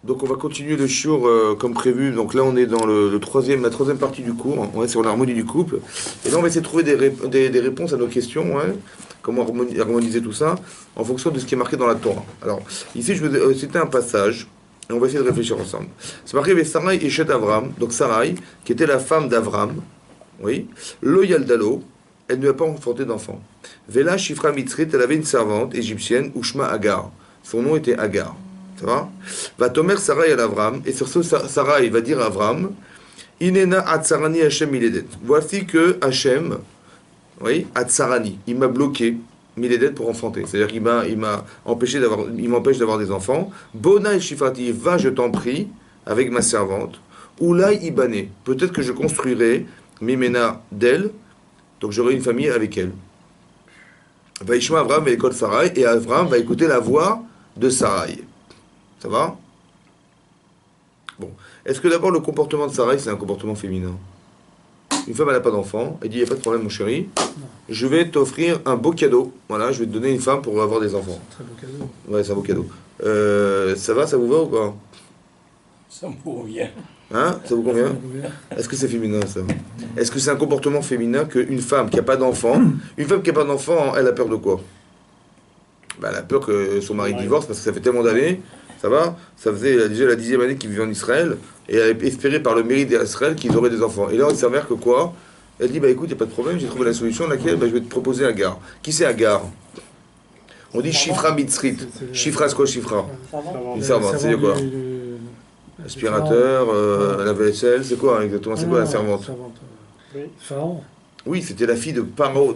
Donc on va continuer le shiur comme prévu. Donc là on est dans la troisième partie du cours. On est sur l'harmonie du couple. Et là on va essayer de trouver des réponses à nos questions. Ouais. Comment harmoniser tout ça en fonction de ce qui est marqué dans la Torah. Alors ici je vais citer un passage et on va essayer de réfléchir ensemble. C'est marqué avec Sarai et Chet Avram. Donc Sarai qui était la femme d'Avram. Oui. Lo Yaldalo. Elle ne lui a pas enfanté d'enfant. Vela Shifra Mitzrit. Elle avait une servante égyptienne Ushma Agar. Son nom était Agar. Ça va? Va tomer Sarai à Avram, et sur ce, Sarai va dire à Avram, Inena Atzarani Hashem Miledet. Voici que Hashem, oui, Atzarani, il m'a bloqué Miledet pour enfanter. C'est-à-dire qu'il il m'empêche d'avoir des enfants. Bona et Shifrati, va, je t'en prie, avec ma servante. Oulai Ibane, peut-être que je construirai Mimena d'elle, donc j'aurai une famille avec elle. Va Ishma Avram et l'école Sarai, et Avram va écouter la voix de Sarai. Ça va? Bon. Est-ce que d'abord le comportement de Sarai, c'est un comportement féminin? Une femme, elle n'a pas d'enfant, elle dit, il n'y a pas de problème mon chéri, je vais t'offrir un beau cadeau. Voilà, je vais te donner une femme pour avoir des enfants. C'est un très beau cadeau. Ouais, c'est un beau cadeau. Ça va, ça vous va ou quoi? Ça me convient. Hein? Ça vous convient? Est-ce que c'est féminin ça? Est-ce que c'est un comportement féminin qu'une femme qui n'a pas d'enfant, une femme qui n'a pas d'enfant, elle a peur de quoi? Ben, elle a peur que son mari divorce parce que ça fait tellement d'années. Ça va? Ça faisait déjà la 10e année qu'ils vivaient en Israël, et elle avait espéré par le mérite d'Israël qu'ils auraient des enfants. Et là, il s'avère que quoi? Elle dit, bah écoute, il n'y a pas de problème, j'ai trouvé la solution, laquelle je vais te proposer Agar. Qui c'est Agar? On dit Shifra Mitzrit. Shifra, c'est quoi Shifra? Une servante, c'est quoi? Aspirateur, la vaisselle, c'est quoi exactement? C'est quoi la servante? Pharaon. Oui, c'était la fille de Pharaon.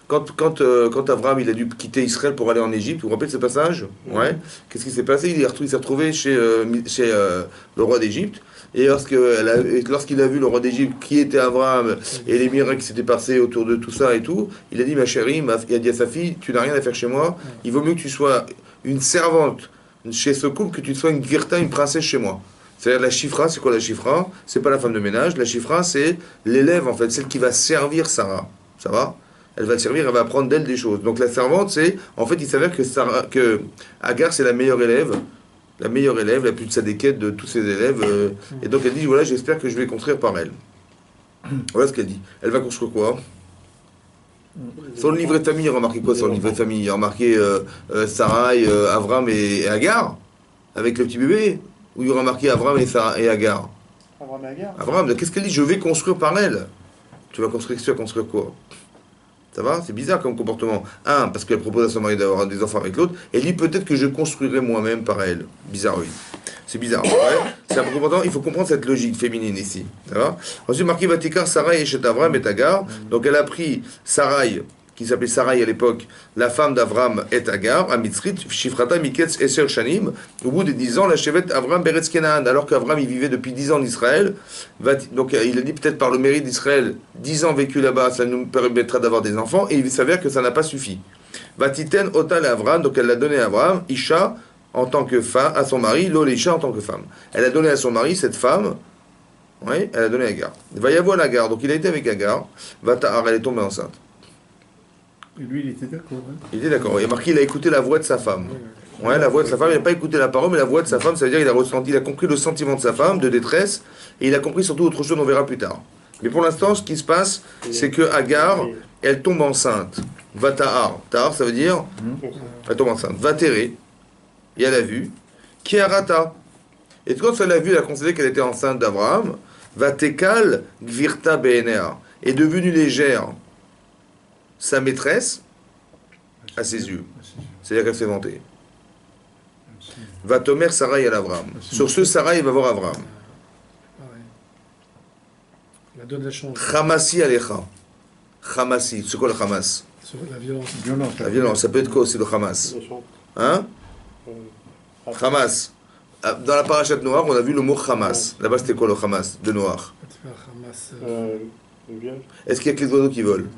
Quand Avram il a dû quitter Israël pour aller en Égypte, vous vous rappelez de ce passage? Ouais. Qu'est-ce qui s'est passé? Il s'est retrouvé chez le roi d'Égypte. Et lorsqu'il a vu le roi d'Égypte qui était Avram et les miracles qui s'étaient passés autour de tout ça et tout, il a dit, ma chérie, il a dit à sa fille, tu n'as rien à faire chez moi, il vaut mieux que tu sois une servante chez ce couple que tu sois une gvirta, une princesse chez moi. C'est-à-dire la chifra, c'est quoi la chifra? C'est pas la femme de ménage, la chifra c'est l'élève en fait, celle qui va servir Sarah. Ça va? Elle va le servir, elle va apprendre d'elle des choses. Donc la servante c'est, en fait il s'avère que Agar c'est la meilleure élève, la plus de sadéquette de tous ses élèves. Et donc elle dit voilà j'espère que je vais construire par elle. Voilà ce qu'elle dit. Elle va construire quoi? Sur le livret de famille, il y a remarqué quoi sur le livret de famille? Il y a remarqué Sarai, Avram et Agar avec le petit bébé? Où il y aura marqué Avram et Agar? Avram et Agar. Avram, qu'est-ce qu'elle dit? Je vais construire par elle. Tu vas construire quoi? Ça va? C'est bizarre comme comportement. Un, parce qu'elle propose à son mari d'avoir des enfants avec l'autre. Elle dit peut-être que je construirai moi-même par elle. Bizarre, oui. C'est bizarre. Ouais. C'est un comportement. Il faut comprendre cette logique féminine ici. Ça va? Ensuite, marqué Vatikar, Sarai et Chet Avram et Agar. Donc elle a pris Sarai, qui s'appelait Sarai à l'époque, la femme d'Avram et Agar, à Mitzrit, Shifrata Miketz Eser Shanim, au bout de 10 ans, la chevet Avram Beretz Kenaan, alors qu'Avram il vivait depuis 10 ans en Israël, donc il a dit peut-être par le mérite d'Israël, 10 ans vécu là-bas, ça nous permettra d'avoir des enfants, et il s'avère que ça n'a pas suffi. Vatiten Otal Avram, donc elle l'a donné à Avram, Isha en tant que femme, à son mari, Lol Isha en tant que femme. Elle a donné à son mari, cette femme, oui, elle a donné à Agar. Va y avoir Agar, donc il a été avec Agar, Vatahar, elle est tombée enceinte. Et lui, il était d'accord. Hein. Il était d'accord. Il a marqué, il a écouté la voix de sa femme. Ouais, la voix de sa femme. Il n'a pas écouté la parole, mais la voix de sa femme, ça veut dire qu'il a compris le sentiment de sa femme, de détresse, et il a compris surtout autre chose, on verra plus tard. Mais pour l'instant, ce qui se passe, c'est que Agar, elle tombe enceinte. Va tahar. Tahar, ça veut dire, elle tombe enceinte. Va terrer. Et elle a vu. Kiarata. Et quand elle a vu, elle a considéré qu'elle était enceinte d'Abraham. Va tekal gvirta beenea. Est devenue légère. Sa maîtresse à ses yeux. C'est-à-dire qu'elle s'est vantée. Va tomer Sarai à Avram. Sur ce, Sarai va voir Avram. La donne la chance. Hamasi alecha. Hamasi. C'est quoi le Hamas? La violence. La violence. Ça peut être quoi aussi le Hamas? Hein? Hamas. Dans la parashat Noir, on a vu le mot Hamas. Là-bas, c'était quoi le Hamas de Noir? Est-ce qu'il y a que les oiseaux qui volent?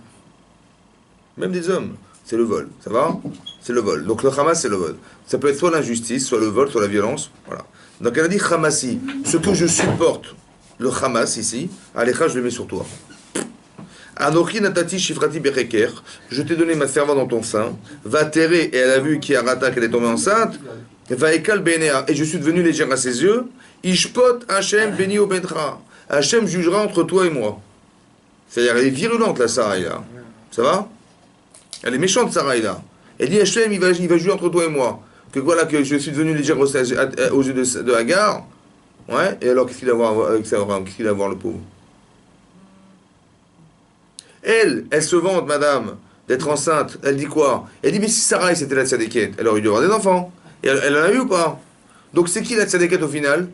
Même des hommes, c'est le vol, ça va? C'est le vol. Donc le Hamas, c'est le vol. Ça peut être soit l'injustice, soit le vol, soit la violence. Voilà. Donc elle a dit Hamasi, ce que je supporte, le Hamas ici, Alecha, je le mets sur toi. Anochi natati shifrati bereker, je t'ai donné ma servante dans ton sein, va terrer, et elle a vu qui a rata qu'elle est tombée enceinte, Vaekal Benea, et je suis devenu légère à ses yeux. Ishpot Hachem Beni Obetra. Hachem jugera entre toi et moi. C'est-à-dire, elle est virulente, la Sarai, là. Ça va? Elle est méchante, Sarai, là. Elle dit Hachem, il va juger entre toi et moi. Que voilà, que je suis devenu légère aux yeux de Hagar. Ouais, et alors, qu'est-ce qu'il a à voir avec Abraham? Qu'est-ce qu'il a à voir, le pauvre? Elle se vante, madame, d'être enceinte. Elle dit quoi? Elle dit, mais si Sarai, c'était la tzadékette, elle aurait dû avoir des enfants. Et elle en a eu ou pas? Donc, c'est qui la tzadékette au final?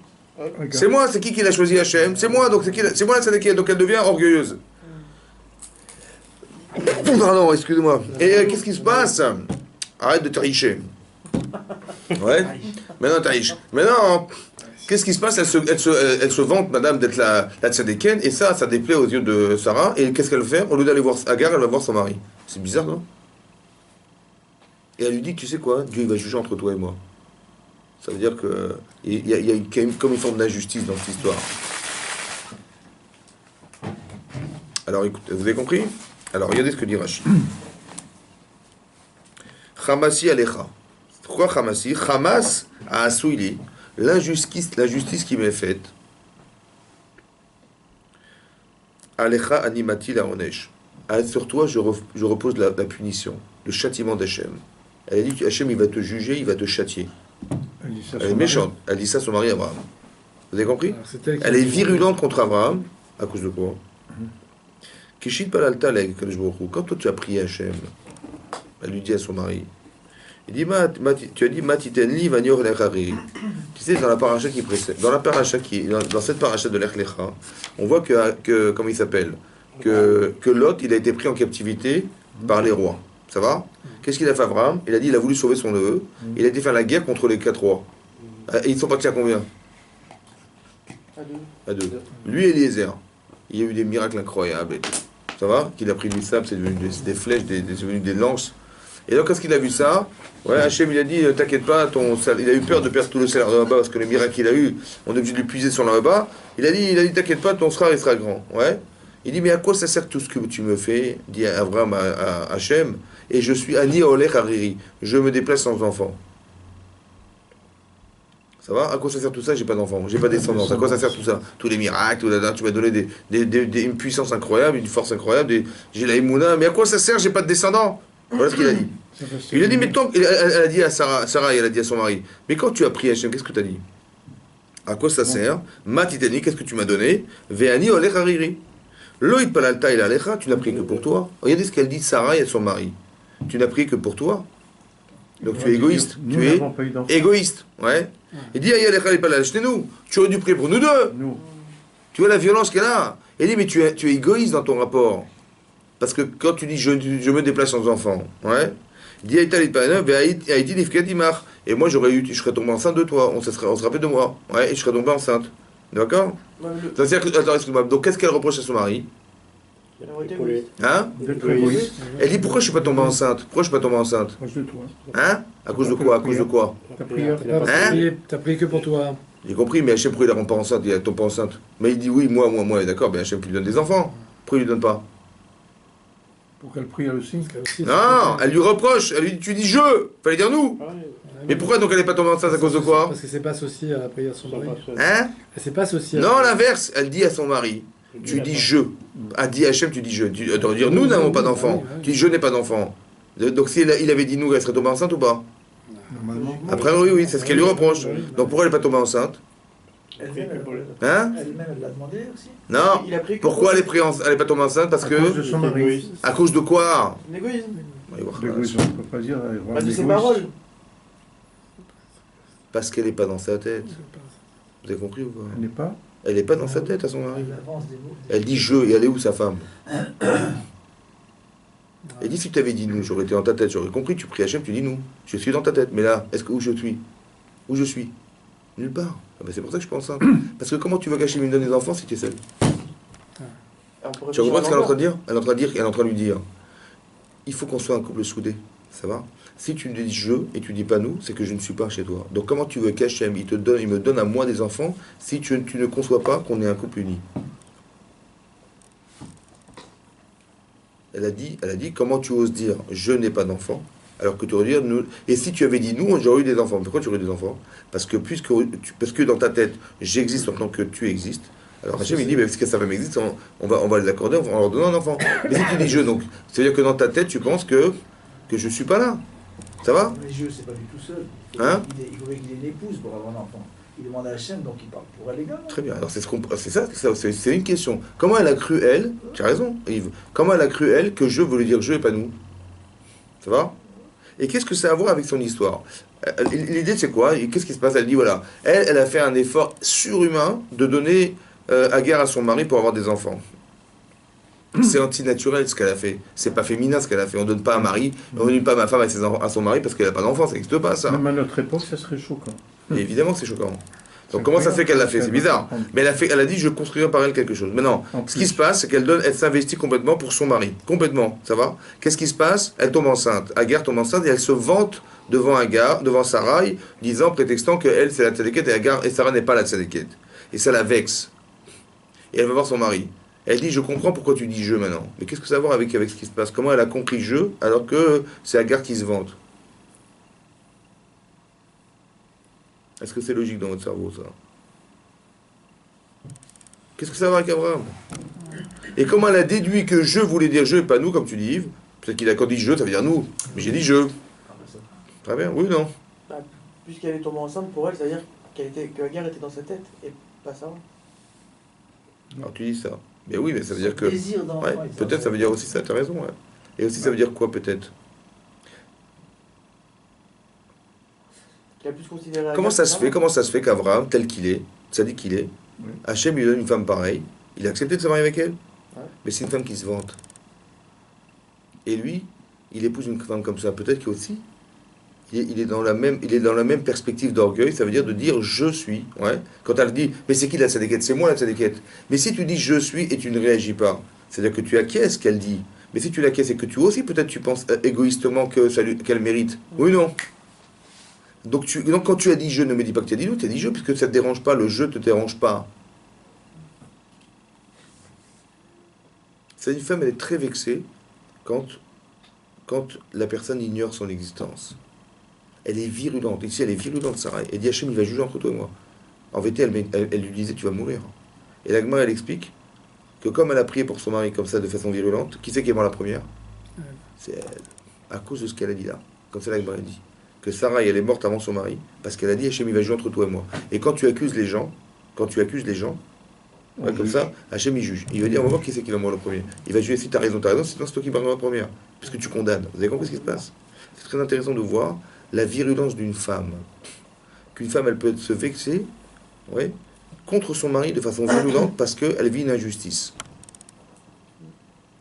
C'est moi, c'est qui l'a choisi Hachem? C'est moi, donc c'est moi la tzadékette, donc elle devient orgueilleuse. Pardon, excusez-moi. Et qu'est-ce qui se passe? Arrête de tricher. Ouais. Maintenant, triche. Maintenant, qu'est-ce qui se passe? Elle se vante, madame, d'être la tzadékette, et ça déplaît aux yeux de Sarah. Et qu'est-ce qu'elle fait? Au lieu d'aller voir Hagar, elle va voir son mari. C'est bizarre, non? Et elle lui dit, tu sais quoi? Dieu, il va juger entre toi et moi. Ça veut dire qu'il y a comme une forme d'injustice dans cette histoire. Alors, écoutez, vous avez compris? Alors, regardez ce que dit Rashi. Chamasi alecha. Pourquoi Chamasi? Chamas a asouili. L'injustice qui m'est faite. Alecha animati la onesh. Sur toi, je repose la punition, le châtiment d'Hachem. Elle a dit que Hachem, il va te juger, il va te châtier. Elle est méchante. Elle dit ça à son mari Abraham. Vous avez compris? Elle est virulente contre Abraham. À cause de quoi? Kishit palalta leg, quand toi tu as prié Hachem, elle lui dit à son mari, il dit, tu as dit, matitenli vanyor lechari. Tu sais, dans la paracha qui précède, dans cette paracha de l'Ech Lecha, on voit que comment il s'appelle, que Lot, il a été pris en captivité par les rois. Ça va? Qu'est-ce qu'il a fait Abraham? Il a dit, il a voulu sauver son neveu. Il a été faire la guerre contre les 4 rois. Et ils sont partis à combien? À 2. Lui et Eliezer. Il y a eu des miracles incroyables. Ça va? Qu'il a pris du sable, c'est devenu des flèches, c'est devenu des lances. Et donc, quand il a vu ça, ouais, Hachem, il a dit, t'inquiète pas, il a eu peur de perdre tout le salaire de là-bas, parce que les miracles qu'il a eu, on est obligé de lui puiser sur là-bas. Il a dit, t'inquiète pas, ton frère, il sera grand. Ouais. Il dit, mais à quoi ça sert tout ce que tu me fais? Dit Abraham à Hachem. Et je suis Ani Olech Hariri. Je me déplace sans enfant. Ça va? À quoi ça sert tout ça? J'ai pas d'enfant, j'ai pas de descendance. À quoi ça sert tout ça? Tous les miracles, tu m'as donné une puissance incroyable, une force incroyable, j'ai la Emouna, mais à quoi ça sert? J'ai pas de descendant. Voilà ce qu'il a dit. Il a dit, mais tant, elle a dit à Sarah, elle a dit à son mari, mais quand tu as prié Hachem, qu'est-ce que tu as dit? À quoi ça sert? Matitani, qu'est-ce que tu m'as donné? Veani Olech Hariri. Loït Palalta il Alecha, tu n'as prié que pour toi. Regardez ce qu'elle dit Sarah et à son mari. Tu n'as prié que pour toi. Donc tu es égoïste. Tu es égoïste. Ouais. Il dit nous. Tu aurais dû prier pour nous deux. Tu vois la violence qu'elle a. Il dit mais tu es égoïste dans ton rapport. Parce que quand tu dis je me déplace sans enfant, ouais. Il dit et moi je serais tombé enceinte de toi. On se rappelle de moi. Ouais. Et je serais tombé enceinte. D'accord? Ça veut dire que, attends, excuse-moi. Donc qu'est-ce qu'elle reproche à son mari? Hein? Elle dit pourquoi je suis pas tombée enceinte? Pourquoi je suis pas tombée enceinte? Hein? À cause de quoi? À cause de quoi? T'as prié que pour toi. J'ai compris, mais Hachem, pourquoi il la rend pas enceinte? Il tombe pas enceinte. Mais il dit oui, moi, d'accord, mais Hachem lui donne des enfants. Pourquoi il lui donne pas? Pour qu'elle prie elle aussi. Non, elle lui reproche. Elle lui dit tu dis je. Fallait dire nous. Mais pourquoi donc elle n'est pas tombée enceinte à cause de quoi? Parce que c'est pas associé à la prière de son mari. Hein? C'est pas associé. Non, l'inverse. Elle dit à son mari. Tu dis je. A dit Hachem, tu dis je. Tu dois dire nous n'avons pas d'enfant. Tu dis je n'ai pas d'enfant. Donc s'il avait dit nous, elle serait tombée enceinte ou pas? Normalement. Après oui, c'est ce qu'elle lui reproche. Donc pourquoi elle n'est pas tombée enceinte? Hein? Elle-même, elle l'a demandé aussi. Non. Pourquoi elle n'est pas tombée enceinte? Parce que. De son mari. À cause de quoi? L'égoïsme. L'égoïsme, on ne peut pas dire. Pas de ses paroles. Parce qu'elle n'est pas dans sa tête. Vous avez compris ou pas? Elle n'est pas. Elle n'est pas dans sa tête à son mari. Elle dit je, et elle est où sa femme? Elle dit si tu avais dit nous, j'aurais été dans ta tête, j'aurais compris, tu pries Hachem, tu dis nous. Je suis dans ta tête, mais là, où je suis? Où je suis? Nulle part. Ah ben c'est pour ça que je pense ça. Parce que comment tu veux qu'Hachem me donne des enfants si tu es seul? Tu comprends ce qu'elle est en train de dire? Elle est en train de lui dire il faut qu'on soit un couple soudé. Ça va? Si tu dis je et tu dis pas nous, c'est que je ne suis pas chez toi. Donc comment tu veux qu'Hachem il me donne à moi des enfants si tu ne conçois pas qu'on est un couple uni? Elle a dit comment tu oses dire je n'ai pas d'enfant Alors que tu aurais dit nous. Et si tu avais dit nous, j'aurais eu des enfants. Pourquoi tu aurais eu des enfants? Parce que parce que dans ta tête, j'existe en tant que tu existes. Alors Hachem il dit, mais parce que sa femme existe, on va les accorder, on va leur donner un enfant. Mais si tu dis je, donc, c'est-à-dire que dans ta tête, tu penses que je suis pas là. Ça va? Mais je, c'est pas du tout seul. Hein? Il faudrait qu'il ait une épouse pour avoir un enfant. Il demande à Hachem, donc il parle pour elle également. Très bien, alors c'est une question. Comment elle a cru, elle, tu as raison, Yves, comment elle a cru, elle, que je voulait dire je et pas nous? Ça va? Et qu'est-ce que ça a à voir avec son histoire? L'idée, c'est quoi? Qu'est-ce qui se passe? Elle dit, voilà, elle a fait un effort surhumain de donner Agar à son mari pour avoir des enfants. C'est antinaturel ce qu'elle a fait. C'est pas féminin ce qu'elle a fait. On donne pas un mari, on donne pas ma femme à son mari parce qu'elle a pas d'enfant. Ça n'existe pas, ça. Même à notre époque, ça serait choquant. Et évidemment que c'est choquant. Donc comment ça se fait qu'elle l'a fait? C'est bizarre. Mais elle a dit, je construirai par elle quelque chose. Maintenant, ce qui se passe, c'est elle s'investit complètement pour son mari. Complètement, ça va? Qu'est-ce qui se passe? Elle tombe enceinte. Agar tombe enceinte et elle se vante devant Sarai, prétextant que elle c'est la tzadékette et Sarah n'est pas la tzadékette. Et ça la vexe. Et elle va voir son mari. Elle dit, je comprends pourquoi tu dis je maintenant. Mais qu'est-ce que ça a à voir avec ce qui se passe? Comment elle a compris je alors que c'est Agar qui se vante? Est-ce que c'est logique dans votre cerveau, ça? Qu'est-ce que ça va avec Abraham? Et comment elle a déduit que je voulais dire je et pas nous, comme tu dis, Yves? Peut-être qu'il a quand dit je, ça veut dire nous. Mais j'ai dit je. Très bien, oui ou non? Puisqu'elle est tombée enceinte, pour elle, ça veut dire que Agar était dans sa tête, et pas ça. Alors tu dis ça. Mais oui, mais ça veut dire que... Désir d'enfant, Ouais, peut-être ça veut dire aussi ça, tu as raison. Ouais. Et aussi ça veut dire quoi, peut-être? Il a plus considéré Agar Comment ça se fait qu'Abraham, tel qu'il est, ça dit qu'il est, Oui. Hachem lui donne une femme pareille, il a accepté de se marier avec elle? Ouais. Mais c'est une femme qui se vante. Et lui, il épouse une femme comme ça, peut-être qu'aussi, il est dans la même perspective d'orgueil, ça veut dire de dire je suis. Ouais. Quand elle dit, mais c'est qui la tzadékette? C'est moi la tzadékette. Mais si tu dis je suis et tu ne réagis pas, c'est-à-dire que tu acquiesces ce qu'elle dit. Mais si tu l'acquiesces et que tu aussi, peut-être tu penses égoïstement qu'elle mérite. Oui ou non? Donc quand tu as dit je, ne me dis pas que tu as dit nous, tu as dit je, puisque ça ne te dérange pas, le je ne te dérange pas. C'est une femme, elle est très vexée quand la personne ignore son existence. Elle est virulente. Ici, elle est virulente, Sarah. Elle dit Hachem, il va juger entre toi et moi. En vérité, elle lui disait tu vas mourir. Et la Gemara, elle explique que comme elle a prié pour son mari comme ça, de façon virulente, qui c'est qui est mort la première? C'est elle. À cause de ce qu'elle a dit là. Comme ça, la Gemara dit. Que Sarah, elle est morte avant son mari, parce qu'elle a dit Hachem, il va juger entre toi et moi. Et quand tu accuses les gens, ouais, comme ça, Hachem, il juge. Il va dire on va voir qui c'est qui va mourir le premier. Il va juger si tu as raison, sinon c'est toi qui vas mourir la première. Puisque tu condamnes. Vous avez compris ce qui se passe? C'est très intéressant de voir la virulence d'une femme. Qu'une femme, elle peut se vexer, ouais, contre son mari de façon virulente parce qu'elle vit une injustice.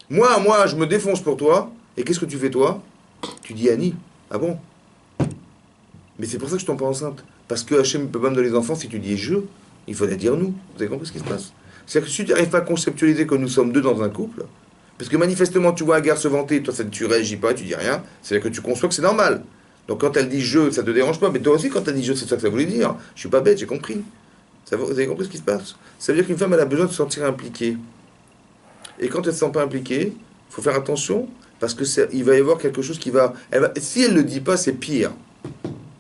Moi, je me défonce pour toi, et qu'est-ce que tu fais toi? Tu dis Annie. Ah bon? Mais c'est pour ça que je tombe pas enceinte. Parce que Hachem ne peut pas me donner des enfants si tu dis je, il faudrait dire nous. Vous avez compris ce qui se passe? C'est-à-dire que si tu n'arrives pas à conceptualiser que nous sommes deux dans un couple, parce que manifestement tu vois Agar se vanter, toi tu réagis pas, tu dis rien, c'est-à-dire que tu conçois que c'est normal. Donc quand elle dit je, ça te dérange pas, mais toi aussi quand elle dit je, c'est ça que ça voulait dire. Je suis pas bête, j'ai compris. Vous avez compris ce qui se passe? Ça veut dire qu'une femme, elle a besoin de se sentir impliquée. Et quand elle ne se sent pas impliquée, il faut faire attention, parce que il va y avoir quelque chose qui va... Si elle ne le dit pas, c'est pire.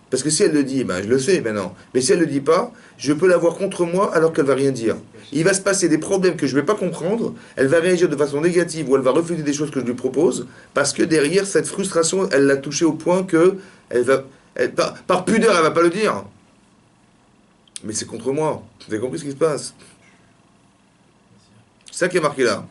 Parce que si elle le dit, ben, je le sais maintenant. Mais si elle ne le dit pas, je peux l'avoir contre moi alors qu'elle ne va rien dire. Il va se passer des problèmes que je ne vais pas comprendre, elle va réagir de façon négative ou elle va refuser des choses que je lui propose, parce que derrière, cette frustration, elle l'a touchée au point que, par pudeur, elle ne va pas le dire. Mais c'est contre moi. Vous avez compris ce qui se passe? C'est ça qui est marqué là.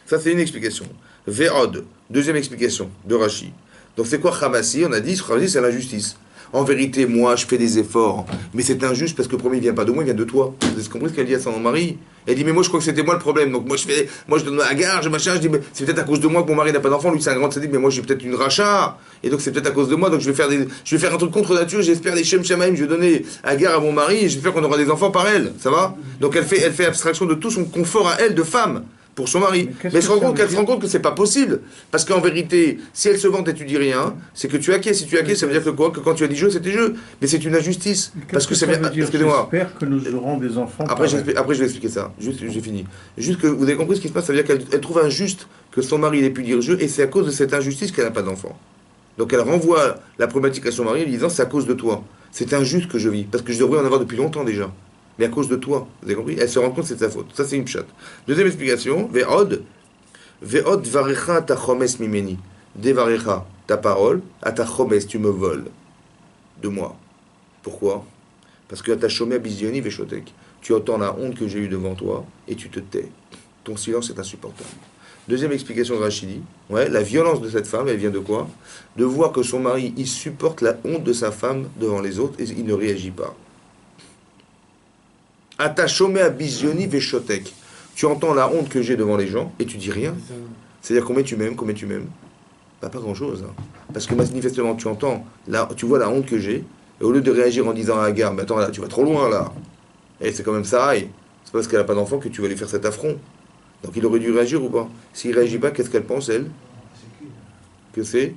Ça, c'est une explication. Vérod, deuxième explication de Rashi. Donc c'est quoi Hamassi? On a dit, Hamassi, c'est l'injustice. En vérité, moi, je fais des efforts, mais c'est injuste parce que le premier, il vient pas de moi, il vient de toi. Vous avez compris ce qu'elle dit à son mari? Elle dit, mais moi, je crois que c'était moi le problème. Donc moi, je donne ma gare, machin, je dis, mais c'est peut-être à cause de moi que mon mari n'a pas d'enfant. Lui, c'est un grand sadique, mais moi, j'ai peut-être une rachat. Et donc, c'est peut-être à cause de moi. Donc, je vais faire un truc contre nature. J'espère des Shem Shamaim. Je vais donner à gare à mon mari et j'espère qu'on aura des enfants par elle. Ça va? Donc, elle fait abstraction de tout son confort à elle de femme. Pour son mari. Mais elle se rend compte que c'est pas possible. Parce qu'en vérité, si elle se vante et tu dis rien, c'est que tu acquiesces. Si tu acquiesces, ça veut dire que quoi? Que quand tu as dit jeu, c'était jeu. Mais c'est une injustice. Parce que ça veut dire. Excusez-moi. J'espère que nous aurons des enfants. Après, je vais expliquer ça. Juste, j'ai fini. Juste que vous avez compris ce qui se passe. Ça veut dire qu'elle trouve injuste que son mari ait pu dire jeu. Et c'est à cause de cette injustice qu'elle n'a pas d'enfant. Donc elle renvoie la problématique à son mari en lui disant c'est à cause de toi. C'est injuste que je vis, parce que je devrais en avoir depuis longtemps déjà. Mais à cause de toi, vous avez compris? Elle se rend compte que c'est de sa faute. Ça c'est une chatte. Deuxième explication, ve'od varecha ta chomes mimeni. Devarecha, ta parole, à ta chomes, tu me voles de moi. Pourquoi? Parce que ta chomé bizioni veshotek. Tu entends la honte que j'ai eue devant toi et tu te tais. Ton silence est insupportable. Deuxième explication de Rachidi, ouais, la violence de cette femme, elle vient de quoi? De voir que son mari, il supporte la honte de sa femme devant les autres et il ne réagit pas. Atachomé à bizioni veshotek. Tu entends la honte que j'ai devant les gens et tu dis rien. C'est-à-dire combien tu m'aimes, combien tu m'aimes? Pas grand-chose. Hein. Parce que manifestement, tu entends, là, tu vois la honte que j'ai, et au lieu de réagir en disant à Agar, mais attends, là, tu vas trop loin, là. Et c'est quand même ça, et c'est pas parce qu'elle n'a pas d'enfant que tu vas lui faire cet affront. Donc il aurait dû réagir ou pas? S'il réagit pas, qu'est-ce qu'elle pense, elle? Que c'est?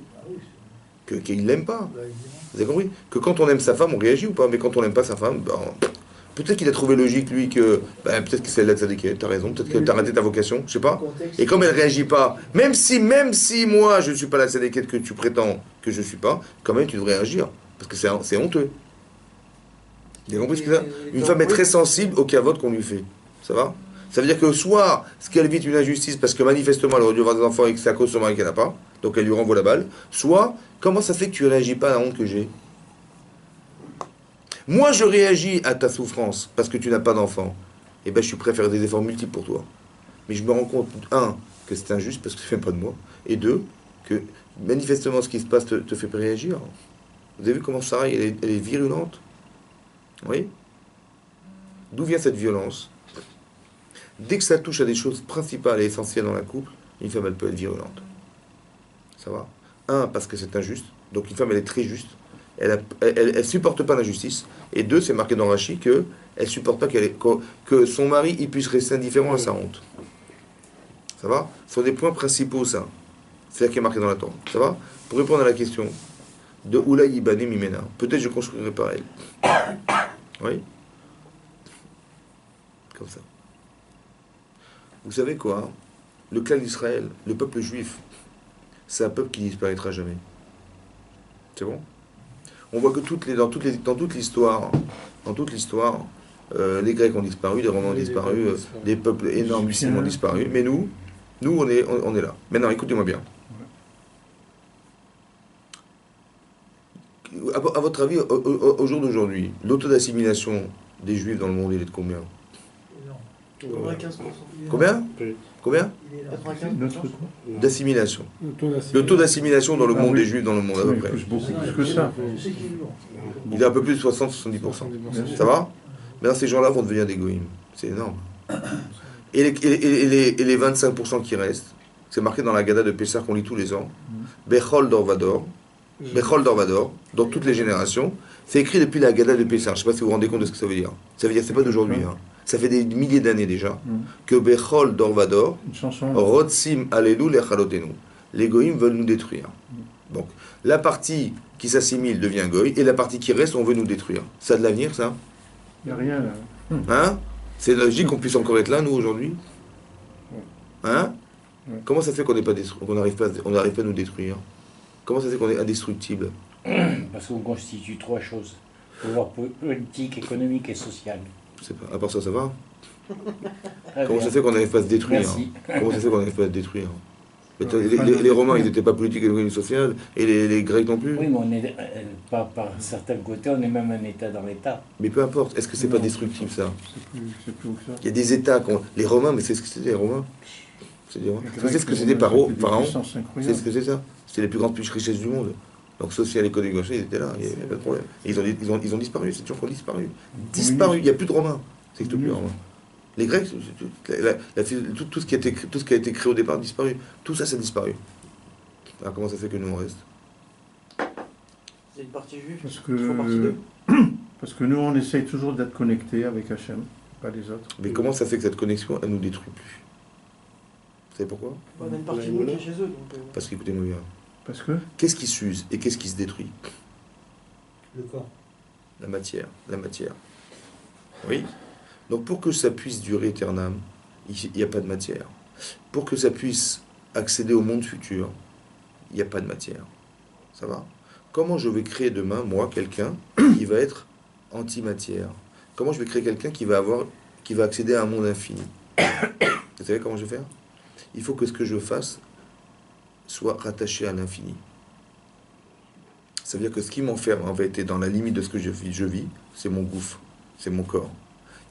Qu'il l'aime pas. Vous avez compris? Que quand on aime sa femme, on réagit ou pas? Mais quand on n'aime pas sa femme, ben, peut-être qu'il a trouvé logique, lui, que ben, peut-être que c'est la tzadikette, t'as raison, peut-être que t'as raté ta vocation, je sais pas. Et comme elle réagit pas, même si moi je ne suis pas la tzadikette que tu prétends que je suis pas, quand même tu devrais réagir. Parce que c'est honteux. Vous avez compris ce que c'est? Une femme est très sensible au cavote qu'on lui fait. Ça va? Ça veut dire que soit ce qu'elle vit est une injustice parce que manifestement elle aurait dû avoir des enfants et que c'est à cause de son mari qu'elle n'a pas, donc elle lui renvoie la balle, soit comment ça fait que tu ne réagis pas à la honte que j'ai? Moi je réagis à ta souffrance parce que tu n'as pas d'enfant. Eh bien je suis prêt à faire des efforts multiples pour toi. Mais je me rends compte, un, que c'est injuste parce que tu ne fais pas de moi, et deux, que manifestement ce qui se passe te fait pas réagir. Vous avez vu comment Sarah elle est virulente? Oui? D'où vient cette violence? Dès que ça touche à des choses principales et essentielles dans la couple, une femme elle peut être virulente. Ça va? Un, parce que c'est injuste. Donc une femme elle est très juste. Elle supporte pas l'injustice. Et deux, c'est marqué dans Rachi que elle supporte pas que son mari il puisse rester indifférent à sa honte. Ça va? Ce sont des points principaux ça. C'est ça qui est marqué dans la Torah. Ça va? Pour répondre à la question de Oula Yibane Mimena, peut-être je construirai par elle. Oui? Comme ça. Vous savez quoi? Le clan d'Israël, le peuple juif, c'est un peuple qui disparaîtra jamais. C'est bon? On voit que dans toute l'histoire, les Grecs ont disparu, les Romains ont disparu, des peuples énormissimes ont disparu. Mais nous on est là. Maintenant, écoutez-moi bien. À votre avis, au jour d'aujourd'hui, le taux d'assimilation des Juifs dans le monde, il est de combien? 95%. Combien? Combien? Il est là. 95%. Notre quoi? D'assimilation. Le taux d'assimilation dans le monde des Juifs dans le monde, à peu Oui, près. beaucoup plus que ça. Je sais qu'il est lourd. Il est un peu plus de 60-70%. Ça va? Maintenant, ces gens-là vont devenir des goïms. C'est énorme. Et les 25% qui restent, c'est marqué dans la Gada de Pessah qu'on lit tous les ans. Bechol Dorvador. Bechol Dorvador, dans toutes les générations. C'est écrit depuis la Gada de Pessah. Je ne sais pas si vous vous rendez compte de ce que ça veut dire. Ça veut dire, c'est pas d'aujourd'hui. Hein. Ça fait des milliers d'années déjà que Bechol Dorvador, Une chanson. Rotsim Alelu Lechalotenu. Les goïms veulent nous détruire. Donc, la partie qui s'assimile devient goï, et la partie qui reste, on veut nous détruire. Ça a de l'avenir, ça? Il n'y a rien là. Hein? C'est logique qu'on puisse encore être là, nous, aujourd'hui? Hein? Comment ça fait qu'on n'arrive pas à nous détruire? Comment ça fait qu'on est indestructible? Parce qu'on constitue trois choses. Pouvoir politique, économique et social. Je sais pas. À part ça, ça va? Très Comment bien. ça fait qu'on n'arrive pas à se détruire? Merci. Comment ça fait qu'on n'arrive pas à se détruire? Mais les Romains, ils n'étaient pas politiques et sociales, et les Grecs non plus. Oui, mais on est, par certains côtés, on est même un État dans l'État. Mais peu importe, est-ce que c'est pas destructible, ça? C'est plus haut que ça. Il y a des États, les Romains, mais c'est ce que c'était, les Romains. C'est ce que c'était Pharaon. C'est ce que c'est ça. C'était les plus grandes richesses du monde. Donc social, économique, ils étaient là, il n'y avait pas de problème. Et ils ont disparu, c'est toujours qu'on disparu. Disparu, il n'y a plus de Romains. Ça n'existe plus, Romains. Les Grecs, tout ce qui a été créé au départ a disparu. Tout ça, ça a disparu. Alors comment ça fait que nous on reste? Il y a une partie juive Parce qui font partie d'eux. parce que nous, on essaye toujours d'être connectés avec Hachem, pas les autres. Mais comment ça fait que cette connexion, elle nous détruit plus? Vous savez pourquoi? On a une partie de nous qui est chez eux. Donc, Parce qu'écoutez-moi bien. Parce que Qu'est-ce qui s'use et qu'est-ce qui se détruit? Le corps. La matière. Oui. Donc pour que ça puisse durer éternellement, il n'y a pas de matière. Pour que ça puisse accéder au monde futur, il n'y a pas de matière. Ça va? Comment je vais créer demain, moi, quelqu'un qui va être antimatière? Comment je vais créer quelqu'un qui va accéder à un monde infini? Vous savez comment je vais faire? Il faut que ce que je fasse soit rattaché à l'infini. Ça veut dire que ce qui m'enferme en vérité dans la limite de ce que je vis, c'est mon gouffre, c'est mon corps.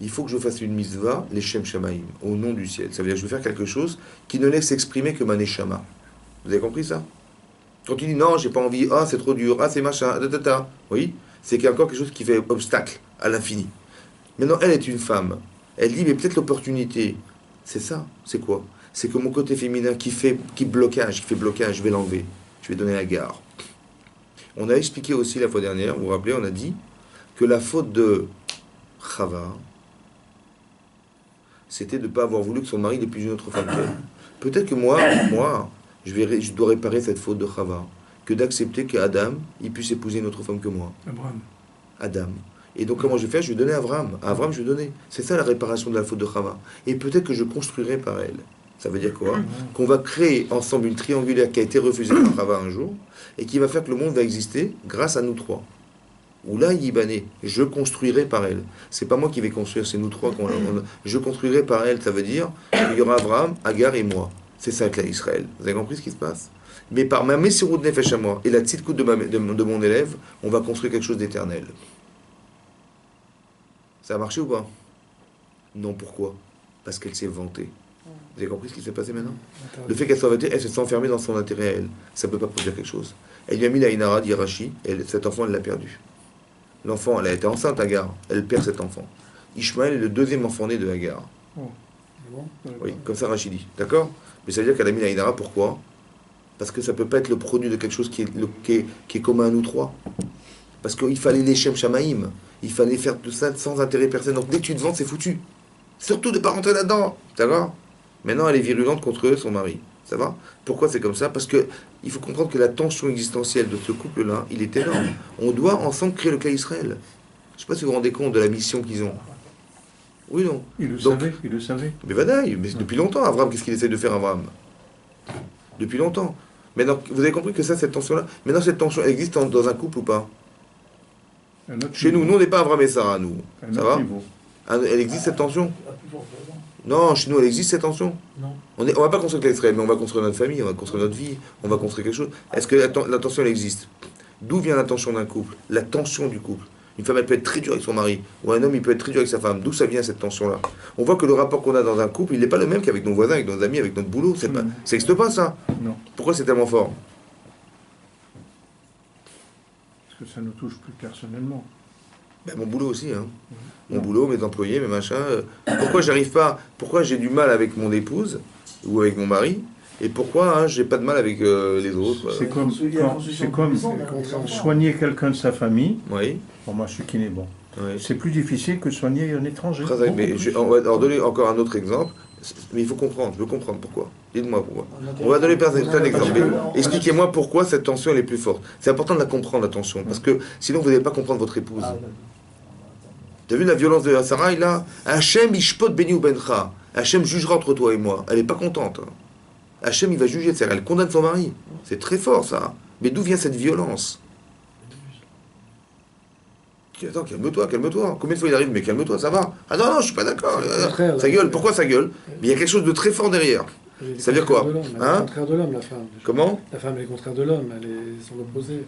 Il faut que je fasse une mitzvah, l'Eshem Shamaim, au nom du ciel. Ça veut dire que je vais faire quelque chose qui ne laisse exprimer que ma neshama. Vous avez compris ça? Quand tu dis non, j'ai pas envie, ah c'est trop dur, ah c'est machin, oui, c'est qu'il y a encore quelque chose qui fait obstacle à l'infini. Maintenant, elle est une femme. Elle dit, mais peut-être l'opportunité, c'est ça, c'est quoi? C'est que mon côté féminin qui fait blocage, je vais l'enlever. Je vais donner la gare. On a expliqué aussi la fois dernière, vous vous rappelez, on a dit que la faute de Chava, c'était de ne pas avoir voulu que son mari n'épouse une autre femme qu'elle. Peut-être que moi, je dois réparer cette faute de Chava, que d'accepter qu'Adam, il puisse épouser une autre femme que moi. Abraham. Adam. Et donc comment je vais faire? Je vais donner à Avram. À Avram, je vais donner. C'est ça la réparation de la faute de Chava. Et peut-être que je construirai par elle. Ça veut dire quoi? Qu'on va créer ensemble une triangulaire qui a été refusée par Chava un jour, et qui va faire que le monde va exister grâce à nous trois. Ou là, Yibané, je construirai par elle. C'est pas moi qui vais construire, c'est nous trois. Je construirai par elle, ça veut dire qu'il y aura Abraham, Agar et moi. C'est ça, avec Israël. Vous avez compris ce qui se passe? Mais par ma Messirut Nefesh à moi et la petite coûte de mon élève, on va construire quelque chose d'éternel. Ça a marché ou pas? Non, pourquoi? Parce qu'elle s'est vantée. Vous avez compris ce qui s'est passé maintenant? Le fait qu'elle soit vantée, elle se sent enfermée dans son intérêt à elle. Ça ne peut pas produire quelque chose. Elle lui a mis la Inara d'Irachi, et cet enfant, elle l'a perdu. L'enfant, elle a été enceinte, Agar. Elle perd cet enfant. Ishmaël est le deuxième enfant né de Agar. Oh. Bon, Oui, comme ça Rachid dit. D'accord? Mais ça veut dire qu'elle a mis la Inara, pourquoi? Parce que ça ne peut pas être le produit de quelque chose qui est commun à nous trois. Parce qu'il fallait les Shem Shamaïm. Il fallait faire tout ça sans intérêt personnel. Donc dès que tu te vends, c'est foutu. Surtout de ne pas rentrer là-dedans. D'accord? Maintenant, elle est virulente contre son mari. Ça va? Pourquoi c'est comme ça? Parce que il faut comprendre que la tension existentielle de ce couple-là, il est énorme. On doit ensemble créer le cas Israël. Je ne sais pas si vous vous rendez compte de la mission qu'ils ont. Oui, non. Il le savait. Mais Vadaï, mais depuis longtemps, Avram, qu'est-ce qu'il essaie de faire, Avram? Depuis longtemps. Maintenant, vous avez compris que ça, cette tension-là, maintenant cette tension, elle existe dans un couple ou pas? Chez nous, on n'est pas Avram et Sarah, nous. Ça va? Elle existe cette tension? Non, chez nous, elle existe cette tension? Non. On va pas construire l'Israël, mais on va construire notre famille, on va construire notre vie, on va construire quelque chose. Est-ce que la tension, elle existe? D'où vient la tension d'un couple? La tension du couple. Une femme, elle peut être très dure avec son mari, ou un homme, il peut être très dur avec sa femme. D'où ça vient cette tension-là? On voit que le rapport qu'on a dans un couple, il n'est pas le même qu'avec nos voisins, avec nos amis, avec notre boulot. Ça n'existe pas, ça. Non. Pourquoi c'est tellement fort? Parce que ça nous touche plus personnellement. Ben, mon boulot aussi, hein. Mon boulot, mes employés, mes machins. Pourquoi j'ai du mal avec mon épouse ou avec mon mari, et pourquoi j'ai pas de mal avec les autres? C'est comme soigner quelqu'un de sa famille. Oui. Pour moi, je suis kiné, bon. Oui. C'est plus difficile que soigner un étranger. Mais on va leur donner encore un autre exemple, mais il faut comprendre. Je veux comprendre pourquoi. Dites-moi pourquoi. On va donner plein d'exemples. Expliquez-moi pourquoi cette tension elle est plus forte. C'est important de la comprendre, la tension, parce que sinon vous n'allez pas comprendre votre épouse. T'as vu la violence de Sarah, là? Hachem ishpot beni ou bencha. Hachem jugera entre toi et moi. Elle n'est pas contente. Hachem, il va juger, c'est-à-dire elle condamne son mari. C'est très fort, ça. Mais d'où vient cette violence? Attends, calme-toi. Combien de fois il arrive? Mais calme-toi, ça va. Ah non, je suis pas d'accord. Ça gueule. Pourquoi ça gueule? Mais il y a quelque chose de très fort derrière. Ça veut dire quoi? Elle est le contraire de l'homme, la femme. Comment? La femme est le contraire de l'homme, elle est son opposé.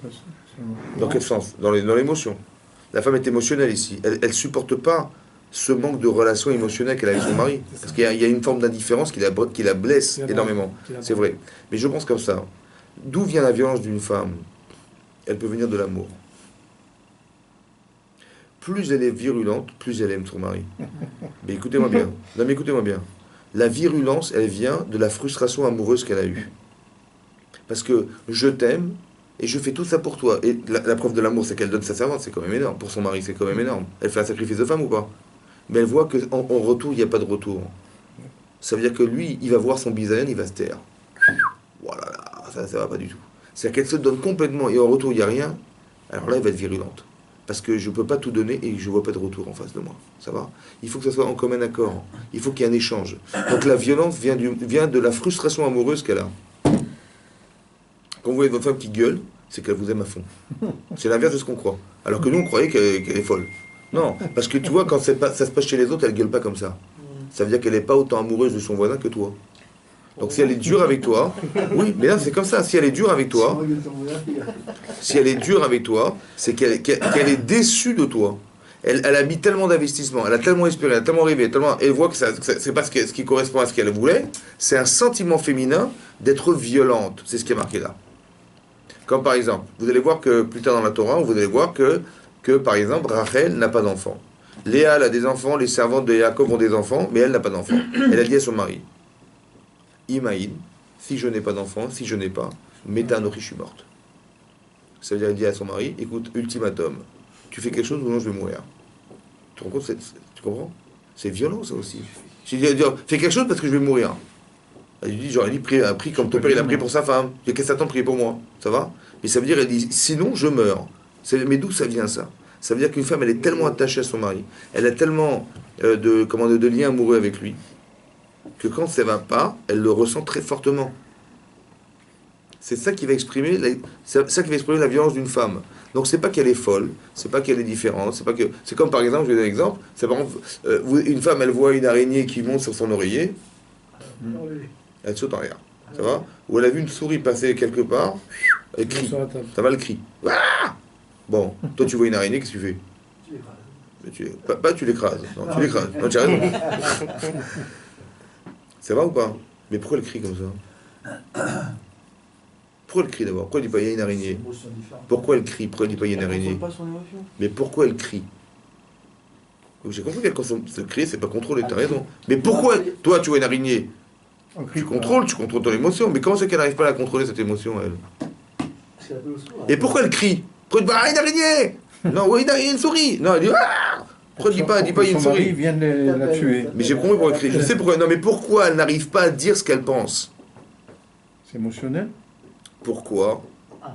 Dans quel sens? Dans l'émotion. La femme est émotionnelle ici. Elle supporte pas ce manque de relation émotionnelle qu'elle a avec son mari. Parce qu'il y a une forme d'indifférence qui la blesse énormément. C'est vrai. Mais je pense comme ça. D'où vient la violence d'une femme? Elle peut venir de l'amour. Plus elle est virulente, plus elle aime son mari. Mais écoutez-moi bien. Non, mais écoutez-moi bien. La virulence, elle vient de la frustration amoureuse qu'elle a eue. Parce que je t'aime et je fais tout ça pour toi. Et la preuve de l'amour, c'est qu'elle donne sa servante, c'est quand même énorme. Pour son mari, c'est quand même énorme. Elle fait un sacrifice de femme ou pas? Mais elle voit qu'en retour, il n'y a pas de retour. Ça veut dire que lui, il va voir son bisaïen, il va se taire. Voilà, ça va pas du tout. C'est-à-dire qu'elle se donne complètement et en retour, il n'y a rien. Alors là, elle va être virulente. Parce que je ne peux pas tout donner et je ne vois pas de retour en face de moi. Ça va? Il faut que ça soit en commun accord. Il faut qu'il y ait un échange. Donc la violence vient de la frustration amoureuse qu'elle a. Quand vous voyez votre femme qui gueule, c'est qu'elle vous aime à fond. C'est l'inverse de ce qu'on croit. Alors que nous, on croyait qu'elle est folle. Non, parce que tu vois, quand ça se passe chez les autres, elle gueule pas comme ça. Ça veut dire qu'elle n'est pas autant amoureuse de son voisin que toi. Donc si elle est dure avec toi, oui, mais là c'est comme ça, si elle est dure avec toi, c'est qu'elle est déçue de toi. Elle a mis tellement d'investissement, elle a tellement espéré, elle a tellement rêvé, elle voit que c'est pas ce qui correspond à ce qu'elle voulait. C'est un sentiment féminin d'être violente, c'est ce qui est marqué là. Comme par exemple, vous allez voir que plus tard dans la Torah, vous allez voir que par exemple, Rachel n'a pas d'enfant. Léa elle a des enfants, les servantes de Yaakov ont des enfants, mais elle n'a pas d'enfant. Elle a dit à son mari, Imaïn, si je n'ai pas d'enfant, si je n'ai pas, Métanochi, je suis morte. Ça veut dire, elle dit à son mari, écoute, ultimatum, tu fais quelque chose ou non je vais mourir. Tu te rends compte, tu comprends? C'est violent ça aussi. Je dis, fais quelque chose parce que je vais mourir. Elle lui dit, j'aurais dit, prie comme ton père il a prié pour sa femme. Qu'est-ce que ça t'en prie pour moi? Ça va? Mais ça veut dire, elle dit, sinon je meurs. Mais d'où ça vient ça? Ça veut dire qu'une femme, elle est tellement attachée à son mari, elle a tellement de liens amoureux avec lui, que quand ça ne va pas, elle le ressent très fortement. C'est ça qui va exprimer la violence d'une femme. Donc c'est pas qu'elle est folle, c'est pas qu'elle est différente, c'est comme par exemple, je vais donner un exemple, c'est par exemple, une femme, elle voit une araignée qui monte sur son oreiller, elle saute en l'air, ça va? Ou elle a vu une souris passer quelque part, elle crie, ça va, le cri. Ah, bon, toi tu vois une araignée, qu'est-ce que tu fais? Tu l'écrases, non, tu l'écrases, non, tu as raison. Ça va ou pas? Mais pourquoi elle crie comme ça? Pourquoi elle crie d'abord? Pourquoi elle dit pas il y a une araignée? Pourquoi elle crie? Pourquoi elle dit pas il y a une araignée? Mais pourquoi elle crie? J'ai compris qu'elle consomme ce cri, c'est pas contrôler, t'as raison. Mais pourquoi, toi tu vois une araignée? Tu contrôles ton émotion, mais comment c'est qu'elle n'arrive pas à la contrôler cette émotion, elle? Et pourquoi elle crie? Pourquoi elle dit ah, une araignée? Non, oui, il y a une souris. Non, elle dit ah. Pourquoi elle dit pas il y a une souris? Son mari vient de la tuer. Mais j'ai compris pourquoi elle crie. Je sais pourquoi. Non, mais pourquoi elle n'arrive pas à dire ce qu'elle pense? C'est émotionnel. Pourquoi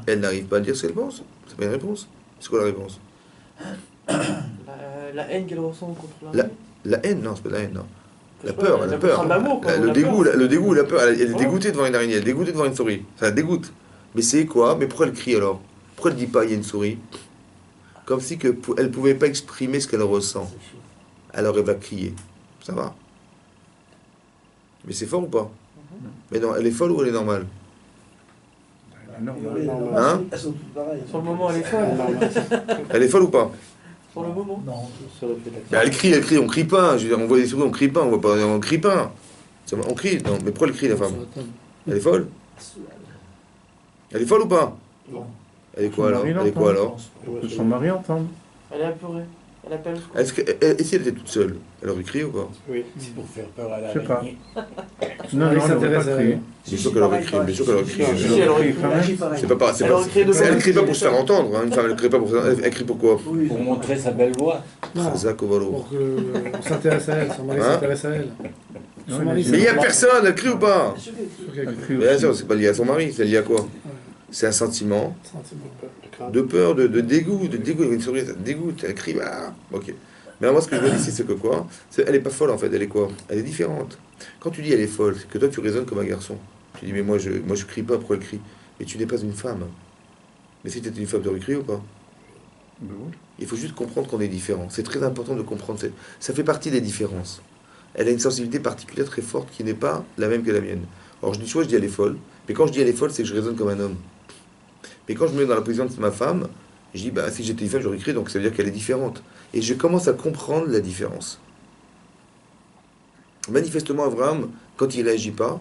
elle n'arrive pas à dire ce qu'elle pense? C'est pas une réponse. C'est quoi la réponse? La haine qu'elle ressent contre la haine, non, c'est pas la haine, non. La peur. Le dégoût, la peur. Elle est dégoûtée devant une araignée, elle est dégoûtée devant une souris. Ça la dégoûte. Mais c'est quoi? Mais pourquoi elle crie alors? Pourquoi elle dit pas il y a une souris? Comme si elle ne pouvait pas exprimer ce qu'elle ressent. Alors elle va crier. Ça va? Mais c'est fort ou pas? Mais non, elle est folle ou elle est normale? Hein? Sur le moment, elle est folle. Elle est folle ou pas? Sur le moment. Non. Mais elle crie, on crie pas. Je veux dire, on voit des souris, on crie pas, on crie pas. On crie, non, mais pourquoi elle crie la femme? Elle est folle? Elle est folle ou pas? Non. Elle est quoi alors? Son mari entend. Elle est apeurée. Elle appelle. Et si elle était toute seule? Elle aurait crié ou pas? Oui, c'est pour faire peur à la Je sais pas. araignée. Non, elle n'aurait pas crié. Bien sûr qu'elle aurait crié, bien sûr qu'elle aurait crié. Si, elle aurait C'est pas pareil. Elle crie pas pour se faire entendre. Hein. Une femme, elle crie pas pour se faire entendre. Elle crie pourquoi? Pour montrer sa belle voix. Non, Zach Ovalo. pour qu'on s'intéresse à elle, son mari Hein? s'intéresse à elle. Son mari, Mais il n'y a personne, elle crie ou pas? Elle crie Bien aussi. sûr, c'est pas lié à son mari, c'est lié à quoi? C'est un sentiment de peur, de dégoût, une souris, ça te dégoûte, elle crie, ah, ok. Mais moi, ce que je veux dire ici, c'est que quoi? Elle est pas folle en fait, elle est quoi? Elle est différente. Quand tu dis elle est folle, c'est que toi tu raisonnes comme un garçon. Tu dis, mais moi je crie pas, pourquoi elle crie? Mais tu n'es pas une femme. Mais si tu étais une femme, tu aurais crié ou pas? Ben oui. Il faut juste comprendre qu'on est différent. C'est très important de comprendre. Ça fait partie des différences. Elle a une sensibilité particulière très forte qui n'est pas la même que la mienne. Alors je dis elle est folle, mais quand je dis elle est folle, c'est que je raisonne comme un homme. Mais quand je me mets dans la position de ma femme, je dis bah si j'étais une femme, j'aurais crié, donc ça veut dire qu'elle est différente. Et je commence à comprendre la différence. Manifestement, Abraham, quand il réagit pas,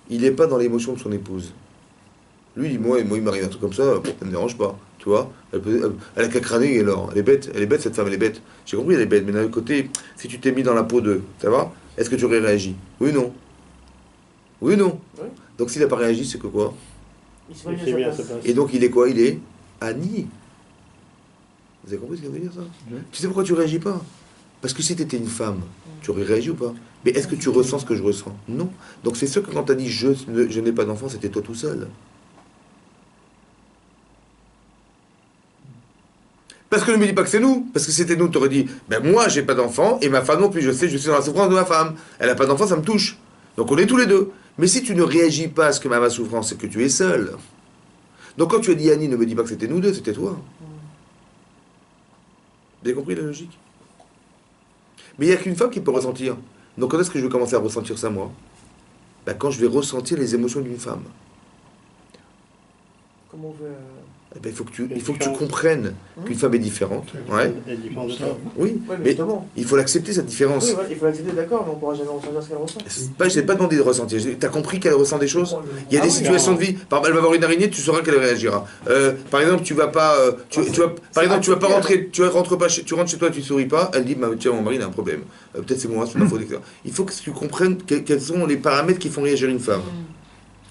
il n'est pas dans l'émotion de son épouse. Lui, il dit moi il m'arrive un truc comme ça, ça ne me dérange pas. Tu vois, elle a qu'à crâner, alors. Elle est bête cette femme, elle est bête. J'ai compris, elle est bête, mais d'un autre côté, si tu t'es mis dans la peau d'eux, ça va? Est-ce que tu aurais réagi? Oui ou non? Oui ou non? Oui. Donc s'il n'a pas réagi, c'est que quoi? Il s'est pas mis à sa place. Et donc il est quoi? Il est Annie. Vous avez compris ce que ça veut dire ça? Oui. Tu sais pourquoi tu réagis pas? Parce que si tu étais une femme, tu aurais réagi ou pas? Mais est-ce que tu ressens ce que je ressens? Non. Donc c'est sûr que quand tu as dit je n'ai pas d'enfant, c'était toi tout seul. Parce que ne me dis pas que c'est nous. Parce que c'était nous, tu aurais dit, ben moi j'ai pas d'enfant et ma femme non plus, je sais, je suis dans la souffrance de ma femme. Elle a pas d'enfant, ça me touche. Donc on est tous les deux. Mais si tu ne réagis pas à ce que ma souffrance, c'est que tu es seul. Donc quand tu as dit Annie, ne me dis pas que c'était nous deux, c'était toi. Vous avez compris la logique? Mais il n'y a qu'une femme qui peut ressentir. Donc quand est-ce que je vais commencer à ressentir ça, moi? Ben, quand je vais ressentir les émotions d'une femme. Comment on fait Eh ben, il faut que tu comprennes qu'une femme est différente. Ouais. Elle dépend de ça. Oui, Ouais, mais mais justement. il faut l'accepter, cette différence. Oui, voilà, il faut l'accepter, d'accord, mais on pourra jamais ressentir ce qu'elle ressent. Je t'ai pas demandé de ressentir. Tu as compris qu'elle ressent des choses? Il y a Ah des oui, situations de vie. Par exemple, elle va avoir une araignée, tu sauras qu'elle réagira. Par exemple, tu vas pas, par exemple, tu vas pas rentrer, tu rentres pas, tu rentres chez toi, tu souris pas. Elle dit, bah, tiens, mon mari il a un problème. Peut-être c'est moi, c'est ma faute, etc. Il faut que tu comprennes quels sont les paramètres qui font réagir une femme,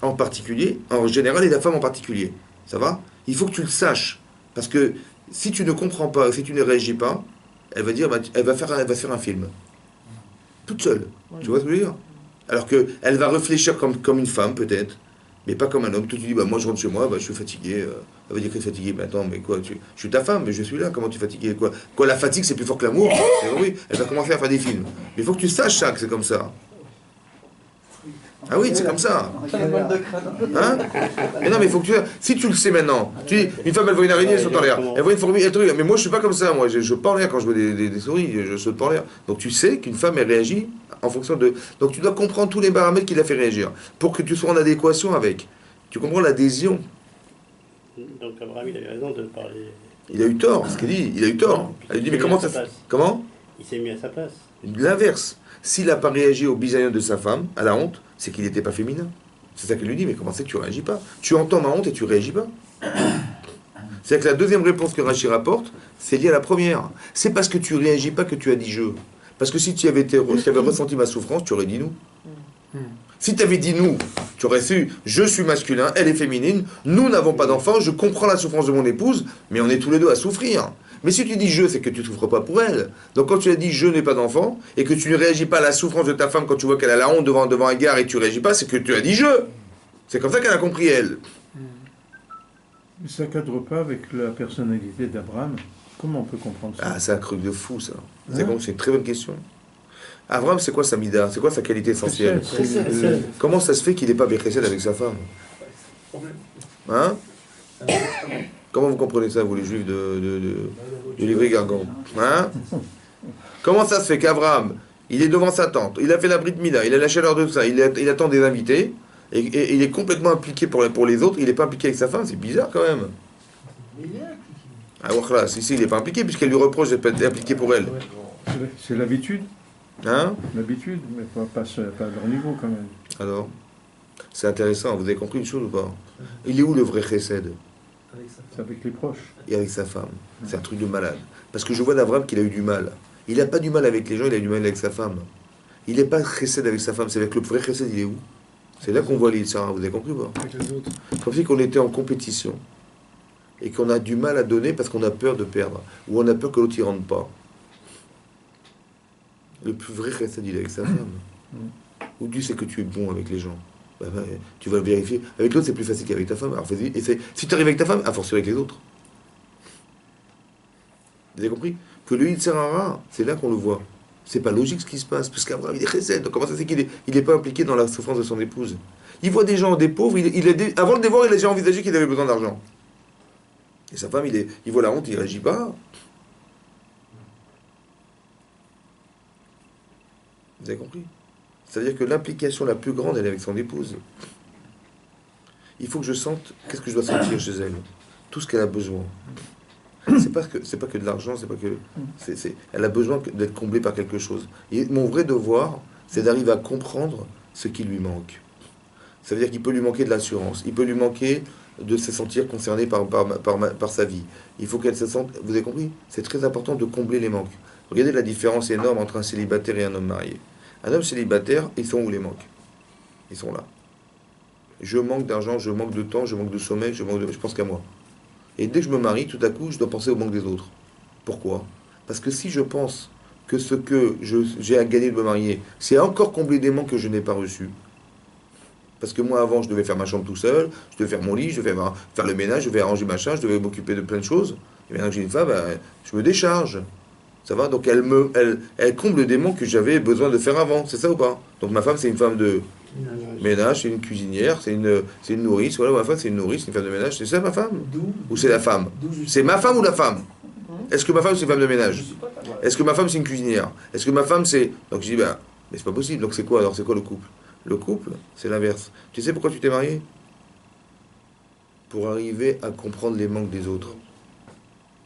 en particulier, en général, et la femme en particulier. Ça va? Il faut que tu le saches, parce que si tu ne comprends pas, si tu ne réagis pas, elle va dire, bah, elle va se faire un film, toute seule. Tu vois ce que je veux dire? Alors qu'elle va réfléchir comme une femme, peut-être, mais pas comme un homme. Toi, tu dis, bah, moi, je rentre chez moi, bah, je suis fatigué. Elle va dire qu'elle est fatiguée. Mais attends, mais quoi, je suis ta femme, mais je suis là, comment tu es fatigué? Quoi, la fatigue, c'est plus fort que l'amour? Oui, elle va commencer à faire des films. Mais il faut que tu saches ça, que c'est comme ça. Ah oui, c'est comme ça. Hein? Mais non, mais il faut que tu... Si tu le sais maintenant, tu dis, une femme, elle voit une araignée, elle saute en l'air. Elle voit une fourmi, elle truc. Mais moi, je suis pas comme ça. Moi, je saute pas en l'air quand je vois des souris, je saute pas en l'air. Donc tu sais qu'une femme, elle réagit en fonction de... Donc tu dois comprendre tous les paramètres qui la fait réagir, pour que tu sois en adéquation avec. Tu comprends l'adhésion? Donc Abraham, il avait raison de parler. Il a eu tort, ce qu'il dit. Il a eu tort. Elle lui dit, mais comment ça fait... Comment? Il s'est mis à sa place. L'inverse. S'il n'a pas réagi au bisaïon de sa femme, à la honte, c'est qu'il n'était pas féminin. C'est ça qu'elle lui dit, mais comment c'est que tu réagis pas? Tu entends ma honte et tu réagis pas. C'est-à-dire que la deuxième réponse que Rachid rapporte, c'est lié à la première. C'est parce que tu réagis pas que tu as dit je. Parce que si tu avais ressenti ma souffrance, tu aurais dit nous. Si tu avais dit nous, tu aurais su, je suis masculin, elle est féminine, nous n'avons pas d'enfants, je comprends la souffrance de mon épouse, mais on est tous les deux à souffrir. Mais si tu dis je, c'est que tu ne souffres pas pour elle. Donc quand tu as dit je n'ai pas d'enfant, et que tu ne réagis pas à la souffrance de ta femme quand tu vois qu'elle a la honte devant un gars et tu ne réagis pas, c'est que tu as dit je. C'est comme ça qu'elle a compris elle. Mais ça ne cadre pas avec la personnalité d'Abraham. Comment on peut comprendre ça? Ah, c'est un truc de fou ça. C'est une très bonne question. Abraham, c'est quoi sa mida? C'est quoi sa qualité essentielle? Comment ça se fait qu'il n'est pas Béchesed avec sa femme? Hein? Comment vous comprenez ça, vous les juifs du livre Gargan? Hein? Comment ça se fait qu'Abraham, il est devant sa tante, il a fait la Brit Mila, il a la chaleur de ça, il attend des invités, et il est complètement impliqué pour les autres, il n'est pas impliqué avec sa femme, c'est bizarre quand même. Ah, voilà, si, il n'est pas impliqué, puisqu'elle lui reproche d'être impliqué pour elle. C'est l'habitude. Hein? L'habitude, mais pas à leur niveau quand même. Alors, c'est intéressant, vous avez compris une chose ou pas? Il est où le vrai chesed? C'est avec les proches. Et avec sa femme. C'est un truc de malade. Parce que je vois d'Abraham qu'il a eu du mal. Il n'a pas du mal avec les gens, il a eu du mal avec sa femme. Il n'est pas chesed avec sa femme, c'est avec le vrai chesed, il est où? C'est là qu'on voit les Sarah, vous avez compris ou pas? Avec les autres. Comme si qu'on était en compétition. Et qu'on a du mal à donner parce qu'on a peur de perdre. Ou on a peur que l'autre y rentre pas. Le plus vrai chesed, il est avec sa femme. Ou Dieu sait que tu es bon avec les gens. Bah, tu vas le vérifier. Avec l'autre, c'est plus facile qu'avec ta femme. Alors, vas-y, essaie. Si tu arrives avec ta femme, à force avec les autres. Vous avez compris? Que le Yitzhara, c'est là qu'on le voit. C'est pas logique ce qui se passe, parce qu'Abraham, il est chesed. Donc, comment ça c'est qu'il n'est pas impliqué dans la souffrance de son épouse? Il voit des gens, des pauvres, avant le dévoir, il a déjà envisagé qu'il avait besoin d'argent. Et sa femme, il voit la honte, il réagit pas. Vous avez compris? C'est-à-dire que l'implication la plus grande, elle est avec son épouse. Il faut que je sente, qu'est-ce que je dois sentir chez elle? Tout ce qu'elle a besoin. C'est pas que de l'argent, elle a besoin d'être comblée par quelque chose. Et mon vrai devoir, c'est d'arriver à comprendre ce qui lui manque. Ça veut dire qu'il peut lui manquer de l'assurance, il peut lui manquer de se sentir concerné par sa vie. Il faut qu'elle se sente, vous avez compris? C'est très important de combler les manques. Regardez la différence énorme entre un célibataire et un homme marié. Un homme célibataire, ils sont où les manques? Ils sont là. Je manque d'argent, je manque de temps, je manque de sommeil, je pense qu'à moi. Et dès que je me marie, tout à coup, je dois penser au manque des autres. Pourquoi? Parce que si je pense que ce que j'ai à gagner de me marier, c'est encore combler des manques que je n'ai pas reçus. Parce que moi, avant, je devais faire ma chambre tout seul, je devais faire mon lit, je devais faire le ménage, je devais arranger machin, je devais m'occuper de plein de choses. Et maintenant que j'ai une femme, je me décharge. Ça va? Donc elle comble des manques que j'avais besoin de faire avant. C'est ça ou pas? Donc ma femme, c'est une femme de Ménage, c'est une cuisinière, c'est une nourrice. Voilà, ma femme, c'est une nourrice, une femme de ménage. C'est ça ma femme? Ou c'est la femme? C'est ma femme ou la femme? Est-ce que ma femme, c'est une femme de ménage? Est-ce que ma femme, c'est une cuisinière? Est-ce que ma femme, c'est... Donc je dis, ben, mais c'est pas possible. Donc c'est quoi alors? C'est quoi le couple? Le couple, c'est l'inverse. Tu sais pourquoi tu t'es marié? Pour arriver à comprendre les manques des autres.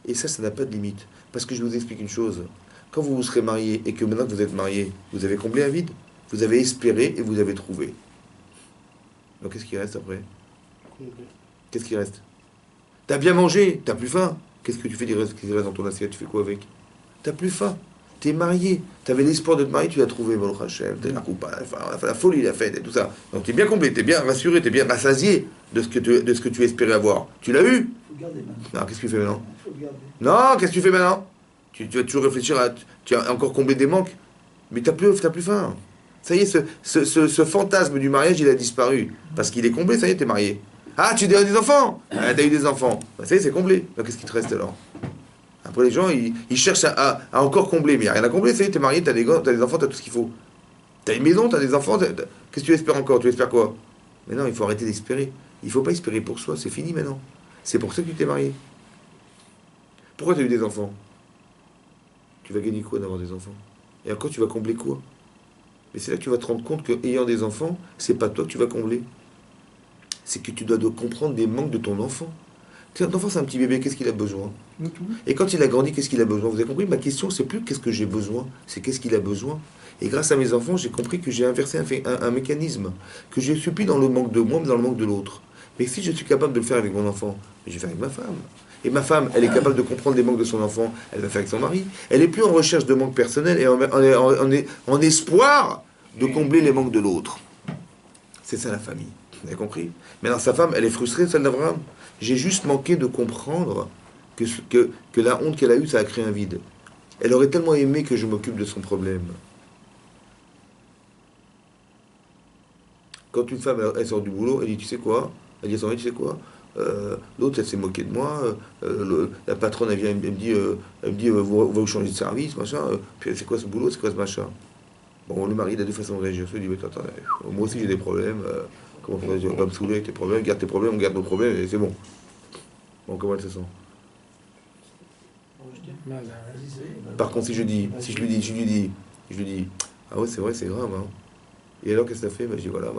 Et ça n'a pas de limite. Parce que je vous explique une chose. Quand vous vous serez marié et que maintenant que vous êtes marié, vous avez comblé un vide, vous avez espéré et vous avez trouvé. Donc qu'est-ce qui reste après? Qu'est-ce qui reste? T'as bien mangé, t'as plus faim. Qu'est-ce que tu fais qui reste dans ton assiette? Tu fais quoi avec? T'as plus faim. T'es marié. T'avais l'espoir de te marier, tu l'as trouvé, Baruch Hashem. T'as la coupe, la folie, la fête et tout ça. Donc t'es bien comblé, t'es bien rassuré, t'es bien rassasié de ce que tu espérais avoir. Tu l'as eu? Non, qu'est-ce que tu fais maintenant? Non, qu'est-ce que tu fais maintenant? Tu vas toujours réfléchir à... Tu as encore comblé des manques. Mais t'as plus faim. Ça y est, ce fantasme du mariage, il a disparu. Parce qu'il est comblé, ça y est, t'es marié. Ah, tu as des enfants? Ah, t'as eu des enfants. Bah, ça y est, c'est comblé. Donc qu'est-ce qui te reste alors? Après, les gens, ils cherchent à encore combler. Mais il n'y a rien à combler, ça y est, t'es marié, t'as des enfants, t'as tout ce qu'il faut. T'as une maison, t'as des enfants. Qu'est-ce que tu espères encore? Tu espères quoi? Mais non, il faut arrêter d'espérer. Il ne faut pas espérer pour soi, c'est fini maintenant. C'est pour ça que tu t'es marié. Pourquoi tu as eu des enfants? Tu vas gagner quoi d'avoir des enfants? Et encore, tu vas combler quoi? Mais c'est là que tu vas te rendre compte qu'ayant des enfants, c'est pas toi que tu vas combler. C'est que tu dois comprendre des manques de ton enfant. Ton enfant, c'est un petit bébé, qu'est-ce qu'il a besoin? Et quand il a grandi, qu'est-ce qu'il a besoin? Vous avez compris? Ma question, c'est plus qu'est-ce que j'ai besoin, c'est qu'est-ce qu'il a besoin. Et grâce à mes enfants, j'ai compris que j'ai inversé un mécanisme, que je ne suis plus dans le manque de moi, mais dans le manque de l'autre. Mais si je suis capable de le faire avec mon enfant, je vais faire avec ma femme. Et ma femme, elle est capable de comprendre les manques de son enfant, elle va faire avec son mari. Elle n'est plus en recherche de manque personnel et en espoir de combler les manques de l'autre. C'est ça la famille. Vous avez compris? Maintenant, sa femme, elle est frustrée, celle d'Abraham. J'ai juste manqué de comprendre que la honte qu'elle a eue, ça a créé un vide. Elle aurait tellement aimé que je m'occupe de son problème. Quand une femme, elle sort du boulot, elle dit, tu sais quoi? Elle dit à son mari, tu sais quoi? L'autre, elle s'est moquée de moi. La patronne, elle vient, elle me dit va vous changer de service, machin. Puis c'est quoi ce boulot? C'est quoi ce machin? Bon, le mari, il a deux façons de réagir. Il dit, mais attends, moi aussi j'ai des problèmes. Comment on va me saouler avec tes problèmes? Garde tes problèmes, on garde nos problèmes, et c'est bon. Bon, comment elle se sent? Par contre, si je lui dis, ah ouais, c'est vrai, c'est grave, hein. Et alors, qu'est-ce que ça fait? Ben, je dis, voilà,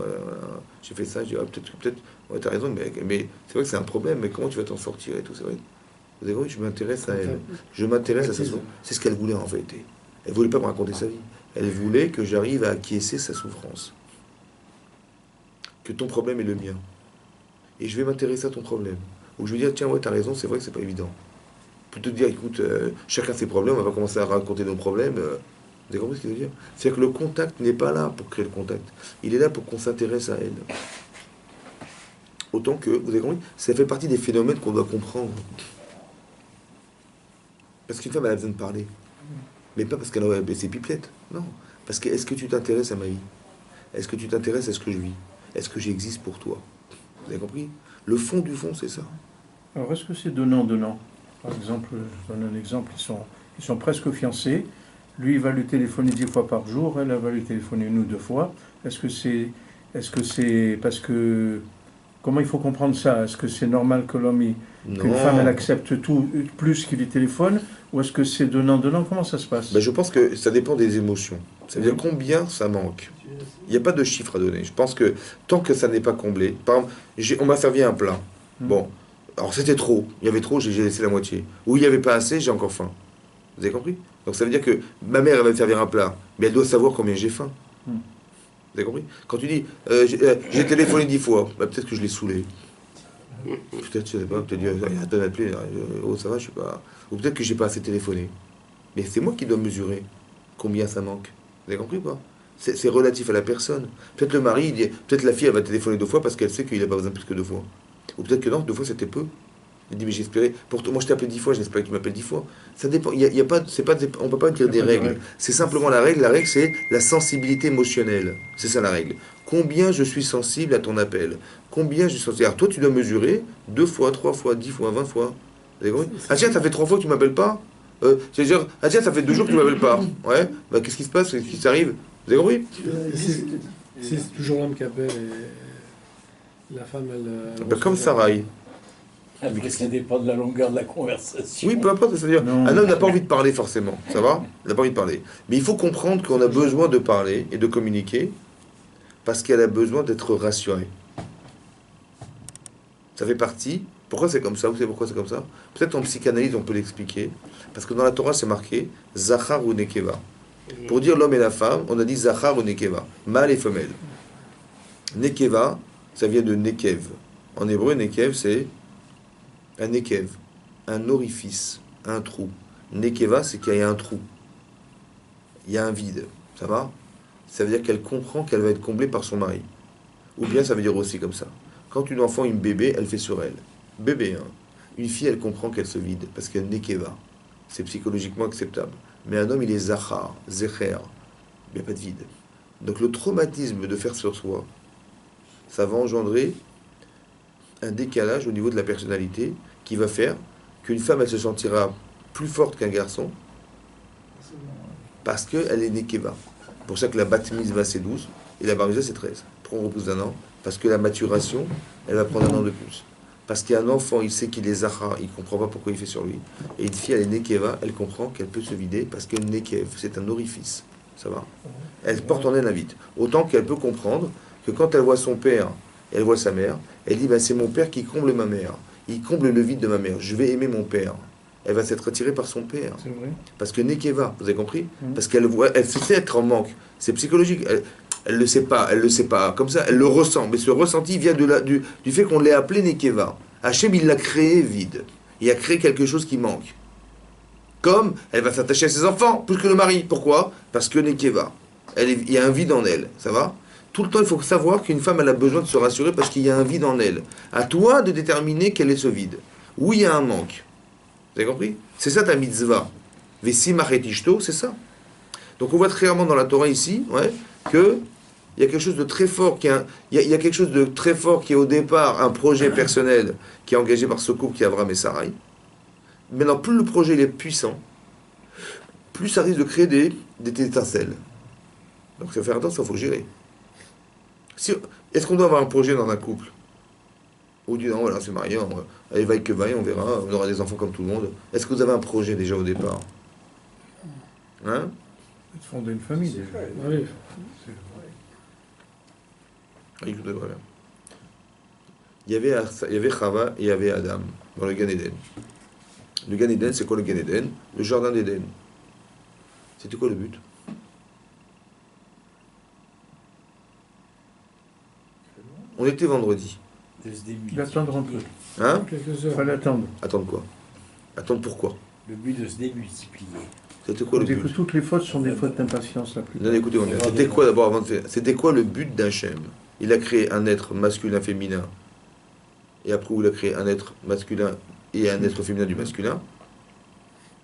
j'ai fait ça, je dis, ah, peut-être, ouais, t'as raison, mais c'est vrai que c'est un problème, mais comment tu vas t'en sortir et tout, c'est vrai. Vous avez compris, je m'intéresse à elle. Je m'intéresse à sa souffrance. C'est ce qu'elle voulait en vérité. Elle voulait pas me raconter sa vie. Elle voulait que j'arrive à acquiescer sa souffrance. Que ton problème est le mien. Et je vais m'intéresser à ton problème. Ou je vais dire, tiens, ouais, t'as raison, c'est vrai que c'est pas évident. Plutôt que de dire, écoute, chacun ses problèmes, on va commencer à raconter nos problèmes. Vous avez compris ce qu'il veut dire? C'est-à-dire que le contact n'est pas là pour créer le contact. Il est là pour qu'on s'intéresse à elle. Autant que, vous avez compris, ça fait partie des phénomènes qu'on doit comprendre. Parce qu'une femme, elle a besoin de parler. Mais pas parce qu'elle a baissé pipelette. Non. Parce que, est-ce que tu t'intéresses à ma vie? Est-ce que tu t'intéresses à ce que je vis? Est-ce que j'existe pour toi? Vous avez compris? Le fond du fond, c'est ça. Alors, est-ce que c'est donnant-donnant? Par exemple, je donne un exemple, ils sont presque fiancés. Lui, il va lui téléphoner 10 fois par jour, elle va lui téléphoner 1 ou 2 fois. Est-ce que c'est parce que... Comment il faut comprendre ça? Est-ce que c'est normal que qu'une femme, elle accepte tout plus qu'il lui téléphone? Ou est-ce que c'est donnant-donnant? Comment ça se passe? Ben, je pense que ça dépend des émotions. C'est-à-dire combien ça manque. Il n'y a pas de chiffre à donner. Je pense que tant que ça n'est pas comblé... Par exemple, on m'a servi un plat. Bon, alors c'était trop. Il y avait trop, j'ai laissé la moitié. Ou il n'y avait pas assez, j'ai encore faim. Vous avez compris? Donc ça veut dire que ma mère, elle va me servir un plat, mais elle doit savoir combien j'ai faim. Vous avez compris? Quand tu dis, j'ai téléphoné 10 fois, bah, peut-être que je l'ai saoulé. Peut-être, je sais pas, peut-être, attends d'appeler, oh ça va, je sais pas. Ou peut-être que j'ai pas assez téléphoné. Mais c'est moi qui dois mesurer combien ça manque. Vous avez compris ou pas? C'est relatif à la personne. Peut-être le mari, peut-être la fille, elle va téléphoner 2 fois parce qu'elle sait qu'il n'a pas besoin de plus que 2 fois. Ou peut-être que non, 2 fois c'était peu. Il dit, mais j'espérais. Moi, je t'ai appelé 10 fois, j'espérais que tu m'appelles 10 fois. Ça dépend. On ne peut pas dire des règles. C'est simplement la règle. La règle, c'est la sensibilité émotionnelle. C'est ça la règle. Combien je suis sensible à ton appel? Combien je suis sensible? Alors, toi, tu dois mesurer 2 fois, 3 fois, 10 fois, 20 fois. Vous avez compris? Ah, tiens, ça fait 3 fois que tu ne m'appelles pas? C'est-à-dire, ah, tiens, ça fait 2 jours que tu ne m'appelles pas. Ouais. Bah, qu'est-ce qui se passe? Qu'est-ce qui t'arrive? Vous avez compris? Si c'est toujours l'homme qui appelle et la femme, elle. Ben, comme Sarai. Ah, mais ça dépend de la longueur de la conversation. Oui, peu importe, c'est-à-dire, Non, un homme n'a pas envie de parler forcément, ça va? Il n'a pas envie de parler. Mais il faut comprendre qu'on a besoin de parler et de communiquer parce qu'elle a besoin d'être rassurée. Ça fait partie. Pourquoi c'est comme ça? Vous savez pourquoi c'est comme ça? Peut-être en psychanalyse on peut l'expliquer. Parce que dans la Torah c'est marqué Zachar ou Nekeva. Pour dire l'homme et la femme, on a dit Zachar ou Nekeva, mâle et femelle. Nekeva, ça vient de Nekev. En hébreu, Nekev c'est un Nekev, un orifice, un trou. Nekeva, c'est qu'il y a un trou. Il y a un vide. Ça va? Ça veut dire qu'elle comprend qu'elle va être comblée par son mari. Ou bien ça veut dire aussi comme ça. Quand une enfant, une bébé, elle fait sur elle. Bébé, hein. Une fille, elle comprend qu'elle se vide parce qu'elle n'est qu'Eva. C'est psychologiquement acceptable. Mais un homme, il est zachar, zecher. Il n'y a pas de vide. Donc le traumatisme de faire sur soi, ça va engendrer un décalage au niveau de la personnalité qui va faire qu'une femme, elle se sentira plus forte qu'un garçon parce qu'elle est nekeva. C'est pour ça que la bat mitzvah c'est 12 et la bar mitzvah c'est 13. Pourquoi on repousse d'un an? Parce que la maturation, elle va prendre un an de plus. Parce qu'un enfant, il sait qu'il est zahar, il ne comprend pas pourquoi il fait sur lui. Et une fille, elle est nekeva, elle comprend qu'elle peut se vider parce que nekev, c'est un orifice. Ça va? Elle porte en elle un vide. Autant qu'elle peut comprendre que quand elle voit son père et elle voit sa mère, elle dit ben, c'est mon père qui comble ma mère. Il comble le vide de ma mère. Je vais aimer mon père. Elle va s'être attirée par son père. C'est vrai. Parce que nekeva, vous avez compris? Parce qu'elle voit, elle sait être en manque. C'est psychologique. Elle le sait pas, elle le sait pas. Comme ça, elle le ressent. Mais ce ressenti vient du fait qu'on l'ait appelé Nekeva. Hachem, il l'a créé vide. Il a créé quelque chose qui manque. Comme elle va s'attacher à ses enfants, plus que le mari. Pourquoi? Parce que Nekeva. Il y a un vide en elle. Ça va? Tout le temps, il faut savoir qu'une femme, elle a besoin de se rassurer parce qu'il y a un vide en elle. À toi de déterminer quel est ce vide. Où il y a un manque. Vous avez compris? C'est ça ta mitzvah. Vessi machetishto, c'est ça. Donc on voit très clairement dans la Torah ici, ouais, que il y a quelque chose de très fort il y a quelque chose de très fort qui est au départ un projet personnel qui est engagé par ce couple qui est Abraham et Sarai. Maintenant, plus le projet il est puissant, plus ça risque de créer des étincelles. Donc ça fait attention, il faut gérer. Est-ce qu'on doit avoir un projet dans un couple? Ou dit non, voilà, c'est marié, allez, vaille que vaille, on verra, on aura des enfants comme tout le monde. Est-ce que vous avez un projet déjà au départ? Hein? De fonder une famille déjà. Oui. Oui, je voudrais bien. Il y avait Chava et il y avait Adam dans le Gan Eden. Le Gan Eden, c'est quoi le Gan Eden? Le jardin d'Éden. C'était quoi le but? On était vendredi. De se démultiplier. D'attendre un peu. Hein? Quelques Il heures. fallait attendre. Attendre quoi? Attendre pourquoi? Le but de se démultiplier. C'était quoi On le dit que but? toutes les fautes sont des fautes d'impatience la plupart. Non, écoutez, c'était quoi d'abord avant de faire? C'était quoi le but d'Hachem? Il a créé un être masculin féminin. Et après, il a créé un être masculin et un être féminin du masculin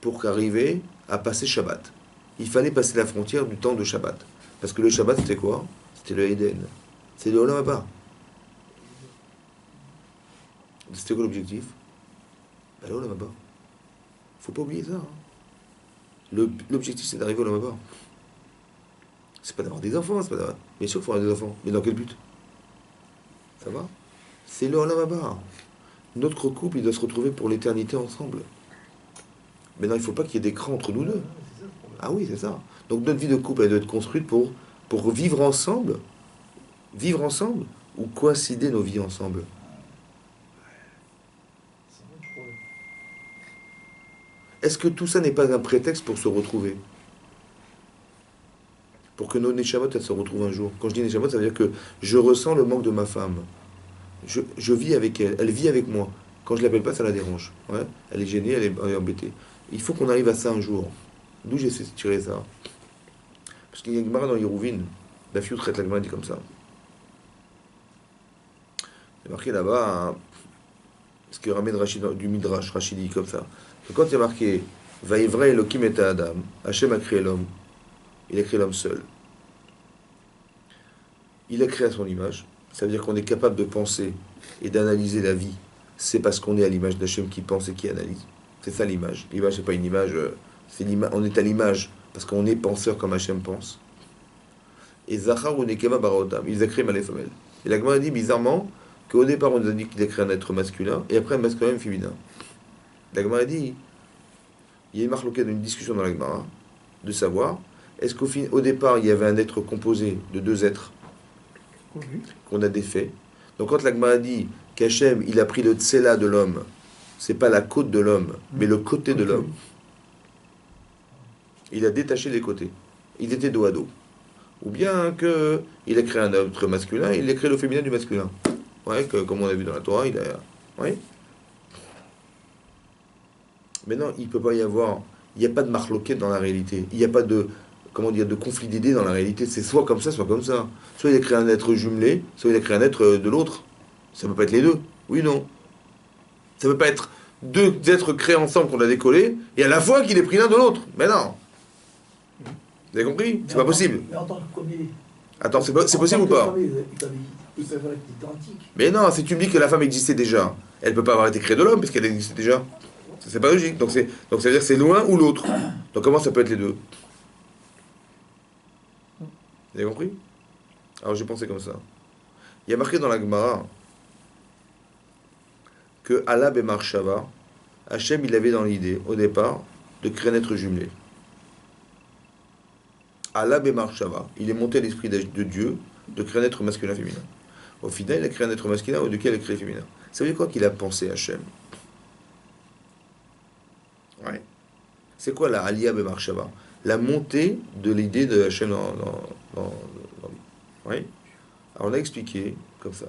pour qu'arriver à passer Shabbat. Il fallait passer la frontière du temps de Shabbat. Parce que le Shabbat, c'était quoi? C'était le Eden. C'est le Olam Haba. C'était quoi l'objectif? Ben, le Olam Haba. Faut pas oublier ça. Hein. L'objectif, c'est d'arriver au Olam Haba. C'est pas d'avoir des enfants, c'est pas d'avoir... Bien sûr qu'il faut avoir des enfants, mais dans quel but? Ça va? C'est le Olam Haba. Notre couple, il doit se retrouver pour l'éternité ensemble. Maintenant, il ne faut pas qu'il y ait d'écran entre nous deux. Ah oui, c'est ça. Donc notre vie de couple, elle doit être construite pour vivre ensemble ou coïncider nos vies ensemble. Est-ce que tout ça n'est pas un prétexte pour se retrouver? Pour que nos neshamot, elles se retrouvent un jour. Quand je dis neshamot, ça veut dire que je ressens le manque de ma femme. Je vis avec elle. Elle vit avec moi. Quand je l'appelle pas, ça la dérange. Ouais, elle est gênée, elle est embêtée. Il faut qu'on arrive à ça un jour. D'où j'ai tiré ça? Parce qu'il y a une Gemara dans Yeruvin. La fille traite la Gemara dit comme ça. C'est marqué là-bas, hein, ce qui ramène du Midrash, Rachid dit comme ça. Que quand il y a marqué Vaïvra Elohim et Adam, Hachem a créé l'homme. Il a créé l'homme seul. Il a créé à son image. Ça veut dire qu'on est capable de penser et d'analyser la vie. C'est parce qu'on est à l'image d'Hachem qui pense et qui analyse. C'est ça l'image. L'image, c'est pas une image. On est à l'image parce qu'on est penseur comme Hachem pense. Et Zachar ou Nekeva Baraotam. Il les a créés mâles et femelles. Et la Gemara dit bizarrement qu'au départ, on nous a dit qu'il a créé un être masculin, et après un masculin et un féminin. La Gemara dit, il y a une marque d'une discussion dans la Gemara, de savoir, est-ce qu'au départ, il y avait un être composé de deux êtres qu'on a défait. Donc quand la Gemara dit qu'Hachem, il a pris le tsela de l'homme, c'est pas la côte de l'homme, mais le côté de l'homme. Il a détaché les côtés. Ils étaient dos à dos. Ou bien qu'il a créé un être masculin, il a créé le féminin du masculin. Ouais, comme on a vu dans la Torah, il a... Ouais. Mais non, il ne peut pas y avoir... Il n'y a pas de marloquette dans la réalité. Il n'y a pas de... Comment dire, de conflit d'idées dans la réalité. C'est soit comme ça, soit comme ça. Soit il a créé un être jumelé, soit il a créé un être de l'autre. Ça ne peut pas être les deux. Oui, non. Ça ne peut pas être deux êtres créés ensemble qu'on a décollés, et à la fois qu'il ait pris l'un de l'autre. Mais non. Vous avez compris? C'est pas possible. Mais en tant que premier. Attends, c'est possible ou pas? Ils peuvent être identiques. Mais non, si tu me dis que la femme existait déjà, elle ne peut pas avoir été créée de l'homme, puisqu'elle existait déjà. Ça, c'est pas logique. Donc ça veut dire que c'est l'un ou l'autre. Donc comment ça peut être les deux? Vous avez compris? Alors j'ai pensé comme ça. Il y a marqué dans la Gemara que Allah Bemar Shava, Hachem, il avait dans l'idée, au départ, de créer un être jumelé. Allah Bemar Shava, il est monté à l'esprit de Dieu de créer un être masculin-féminin. Au final, il a créé un être masculin ou duquel il a créé féminin. Ça veut dire quoi qu'il a pensé Hachem? Ouais. C'est quoi la Aliyah Bemar Shava? La montée de l'idée de Hachem oui. Alors on a expliqué comme ça.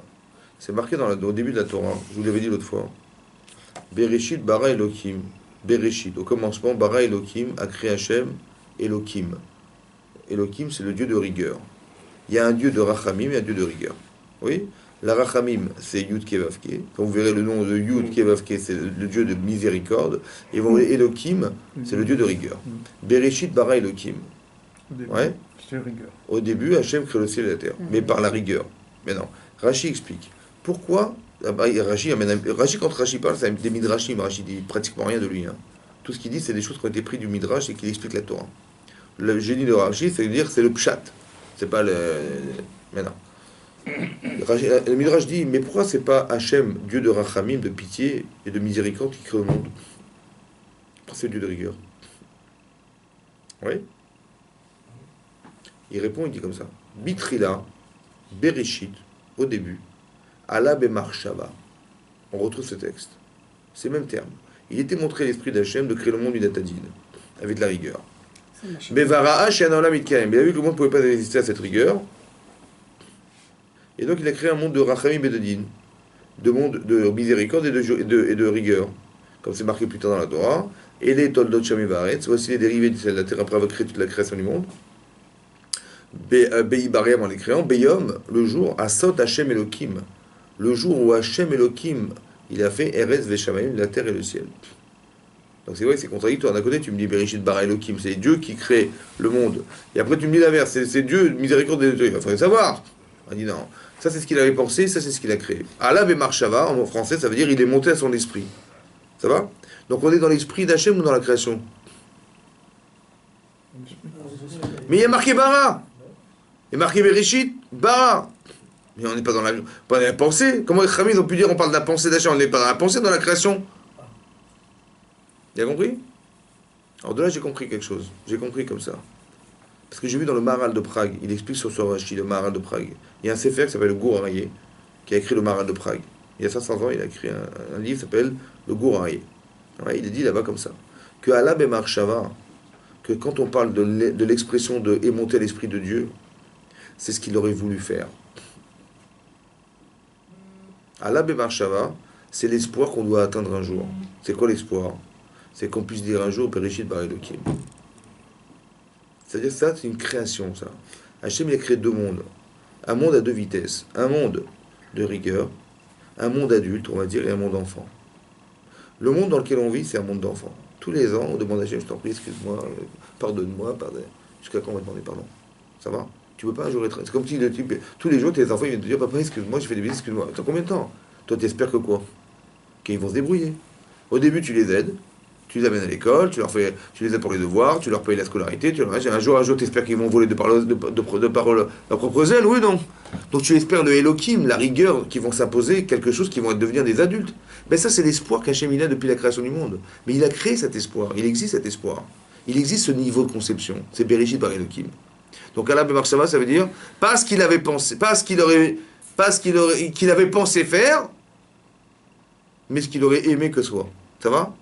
C'est marqué au début de la Torah, je vous l'avais dit l'autre fois. Bereshit bara Elohim. Bereshit, au commencement, bara Elohim a créé Hachem Elohim. Elohim, c'est le dieu de rigueur. Il y a un dieu de Rachamim et un dieu de rigueur. Oui. La Rachamim, c'est Yud Kevavke. Quand vous verrez le nom de Yud Kevavke, c'est le dieu de miséricorde. Et vous verrez Elohim, c'est le dieu de rigueur. Bereshit bara Elohim. Ouais. Au début, Hachem crée le ciel et la terre, mais par la rigueur. Mais non. Rashi explique. Pourquoi Rashi, quand Rashi parle, c'est des midrashim. Rashi dit pratiquement rien de lui. Hein. Tout ce qu'il dit, c'est des choses qui ont été prises du midrash et qu'il explique la Torah. Le génie de Rashi, c'est dire c'est le pshat. C'est pas le. Mais non. Le midrash dit mais pourquoi c'est pas Hachem, Dieu de rachamim, de pitié et de miséricorde qui crée le monde? C'est Dieu de rigueur. Oui. Il répond, il dit comme ça. Bitrila, Bereshit, au début, Allah Bemar Shava. On retrouve ce texte. C'est le même terme. Il était montré à l'esprit d'Hachem de créer le monde du datadine, avec de la rigueur. Bevara'a She'anolam Itkaim. Il a vu que le monde ne pouvait pas résister à cette rigueur. Et donc il a créé un monde de Rachamim et de Din, de monde de miséricorde et de rigueur. Comme c'est marqué plus tard dans la Torah. Et les Toldot Shamivaretz, voici les dérivés de la terre après avoir créé toute la création du monde. Beibarem en les créant, Beyom, le jour, Asot Hachem Elohim, le jour où Hachem Elohim, il a fait Erez Veshamayim, la terre et le ciel. Donc c'est vrai que c'est contradictoire. D'un côté, tu me dis Bereshit bara Elohim, c'est Dieu qui crée le monde. Et après, tu me dis l'inverse, c'est Dieu, miséricorde des Dieu. Il faudrait savoir. On dit non. Ça, c'est ce qu'il avait pensé, ça, c'est ce qu'il a créé. Allah Bemar Shava, en français, ça veut dire il est monté à son esprit. Ça va? Donc on est dans l'esprit d'Hachem ou dans la création? Mais il y a marqué bara. Et marqué Bereshit, bara. Mais on n'est pas dans la pensée. Comment les Khamid ont pu dire on parle de la pensée d'Hachem? On n'est pas dans la pensée, dans la création. Tu as compris? Alors de là, j'ai compris quelque chose. J'ai compris comme ça. Parce que j'ai vu dans le Maharal de Prague, il explique sur Rashi, le Maharal de Prague. Il y a un sefer qui s'appelle le Gour Aryeh, qui a écrit le Maharal de Prague. Il y a 500 ans, il a écrit un livre qui s'appelle le Gour Aryeh. Ouais, il est dit là-bas comme ça. Que Allah Bemar Shava, que quand on parle de l'expression de émonter l'esprit de Dieu, c'est ce qu'il aurait voulu faire. Allah Bemar Shava, c'est l'espoir qu'on doit atteindre un jour. C'est quoi l'espoir? C'est qu'on puisse dire un jour Bereshit bara Elohim. C'est-à-dire ça, c'est une création, ça. Hachem, il a créé deux mondes. Un monde à deux vitesses. Un monde de rigueur, un monde adulte, on va dire, et un monde enfant. Le monde dans lequel on vit, c'est un monde d'enfant. Tous les ans, on demande à Hachem, je t'en prie, excuse-moi, pardonne-moi, jusqu'à quand on va demander pardon? Ça va? Tu peux pas un jour être... C'est comme si tous les jours, tes enfants ils viennent te dire, papa, excuse-moi, j'ai fait des bêtises, excuse-moi. T'as combien de temps? Toi, t'espères que quoi? Qu'ils vont se débrouiller. Au début, tu les aides, Tu les amènes à l'école, tu les aides pour les devoirs, tu leur payes la scolarité, un jour, tu espères qu'ils vont voler de par leurs propres ailes, oui, non. Donc tu espères de Elohim, la rigueur, qu'ils vont s'imposer, quelque chose qui vont devenir des adultes. Ben ça, c'est l'espoir qu'Hachem il a depuis la création du monde. Mais il a créé cet espoir, il existe cet espoir. Il existe ce niveau de conception, c'est Bereshit par Elohim. Donc Allah Bemarshava, ça veut dire, pas ce qu'il avait pensé, qu'il avait pensé faire, mais ce qu'il aurait aimé que soit. Ça va?